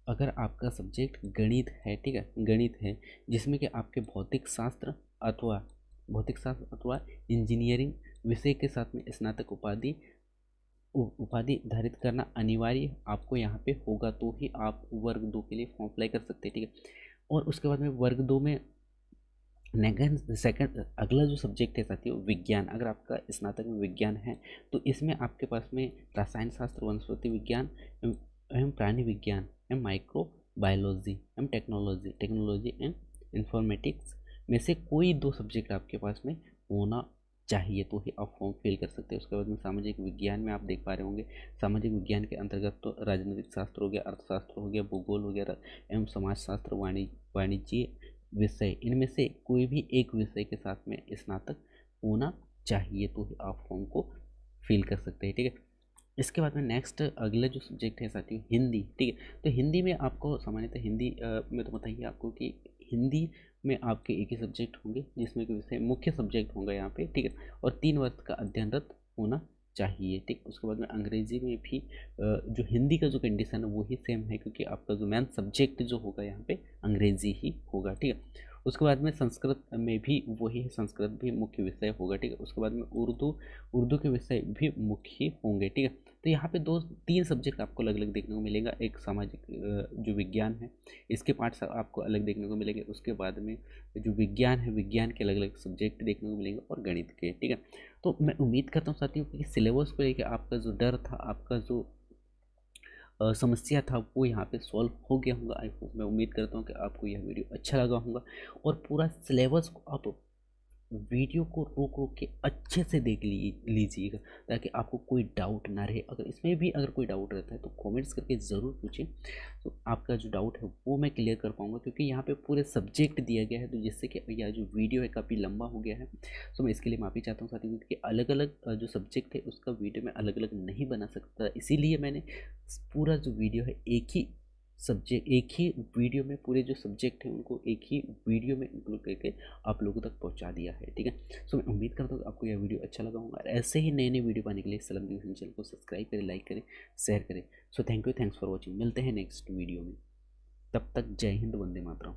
अगर आपका सब्जेक्ट गणित है, ठीक है, गणित है जिसमें कि आपके भौतिक शास्त्र अथवा इंजीनियरिंग विषय के साथ में स्नातक उपाधि धारित करना अनिवार्य आपको यहाँ पे होगा, तो ही आप वर्ग 2 के लिए फॉर्म अप्लाई कर सकते हैं। ठीक है। और उसके बाद में वर्ग 2 में सेकंड अगला जो सब्जेक्ट है साथियों विज्ञान। अगर आपका स्नातक में विज्ञान है तो इसमें आपके पास में रसायन शास्त्र, वनस्पति विज्ञान एवं प्राणी विज्ञान एवं माइक्रो बायोलॉजी एवं टेक्नोलॉजी एंड इंफॉर्मेटिक्स में से कोई 2 सब्जेक्ट आपके पास में होना चाहिए, तो ही आप फॉर्म फिल कर सकते हैं। उसके बाद में सामाजिक विज्ञान में आप देख पा रहे होंगे, सामाजिक विज्ञान के अंतर्गत तो राजनीतिक शास्त्र हो गया, अर्थशास्त्र हो गया, भूगोल वगैरह एवं समाजशास्त्र, वाणिज्य विषय, इनमें से कोई भी एक विषय के साथ में स्नातक होना चाहिए, तो ही आप फॉर्म को फिल कर सकते हैं। ठीक है। इसके बाद में नेक्स्ट अगला जो सब्जेक्ट है साथियों हिंदी, ठीक है। तो हिंदी में आपको सामान्यतः हिंदी में तो बताइए आपको कि हिंदी में आपके एक ही सब्जेक्ट होंगे जिसमें कि विषय मुख्य सब्जेक्ट होंगे यहाँ पे, ठीक है। और 3 वर्ष का अध्ययनरत होना चाहिए, ठीक। उसके बाद में अंग्रेजी में भी जो हिंदी का जो कंडीशन है वो ही सेम है, क्योंकि आपका जो मेन सब्जेक्ट जो होगा यहाँ पे अंग्रेजी ही होगा, ठीक है। उसके बाद में संस्कृत में भी वही है, संस्कृत भी मुख्य विषय होगा, ठीक है। उसके बाद में उर्दू, उर्दू के विषय भी मुख्य ही होंगे, ठीक है। तो यहाँ पे 2-3 सब्जेक्ट आपको अलग अलग देखने को मिलेगा। एक सामाजिक जो विज्ञान है इसके पार्ट्स आपको अलग देखने को मिलेंगे। उसके बाद में जो विज्ञान है, विज्ञान के अलग अलग सब्जेक्ट देखने को मिलेंगे और गणित के, ठीक है। तो मैं उम्मीद करता हूँ साथियों कि सिलेबस को लेकर आपका जो डर था, आपका जो समस्या था वो यहाँ पे सॉल्व हो गया होगा। आई होप, मैं उम्मीद करता हूँ कि आपको यह वीडियो अच्छा लगा होगा और पूरा सिलेबस को आप वीडियो को रोक रोक के अच्छे से देख लीजिएगा, ताकि आपको कोई डाउट ना रहे। अगर इसमें भी अगर कोई डाउट रहता है तो कमेंट्स करके ज़रूर पूछें, तो आपका जो डाउट है वो मैं क्लियर कर पाऊँगा, क्योंकि यहाँ पे पूरे सब्जेक्ट दिया गया है। तो जिससे कि यह जो वीडियो है काफ़ी लंबा हो गया है, तो मैं इसके लिए माफ़ी चाहता हूँ साथियों, क्योंकि अलग अलग जो सब्जेक्ट है उसका वीडियो मैं अलग अलग नहीं बना सकता। इसीलिए मैंने पूरा जो वीडियो है एक ही वीडियो में पूरे जो सब्जेक्ट हैं उनको एक ही वीडियो में इंक्लूड करके आप लोगों तक पहुंचा दिया है, ठीक है। सो मैं उम्मीद करता हूँ कि आपको यह वीडियो अच्छा लगा होगा। ऐसे ही नए नए वीडियो पाने के लिए सलम ट्यूशन चैनल को सब्सक्राइब करें, लाइक करें, शेयर करें। So thank you, thanks for watching. मिलते हैं नेक्स्ट वीडियो में, तब तक जय हिंद, वंदे मातरम।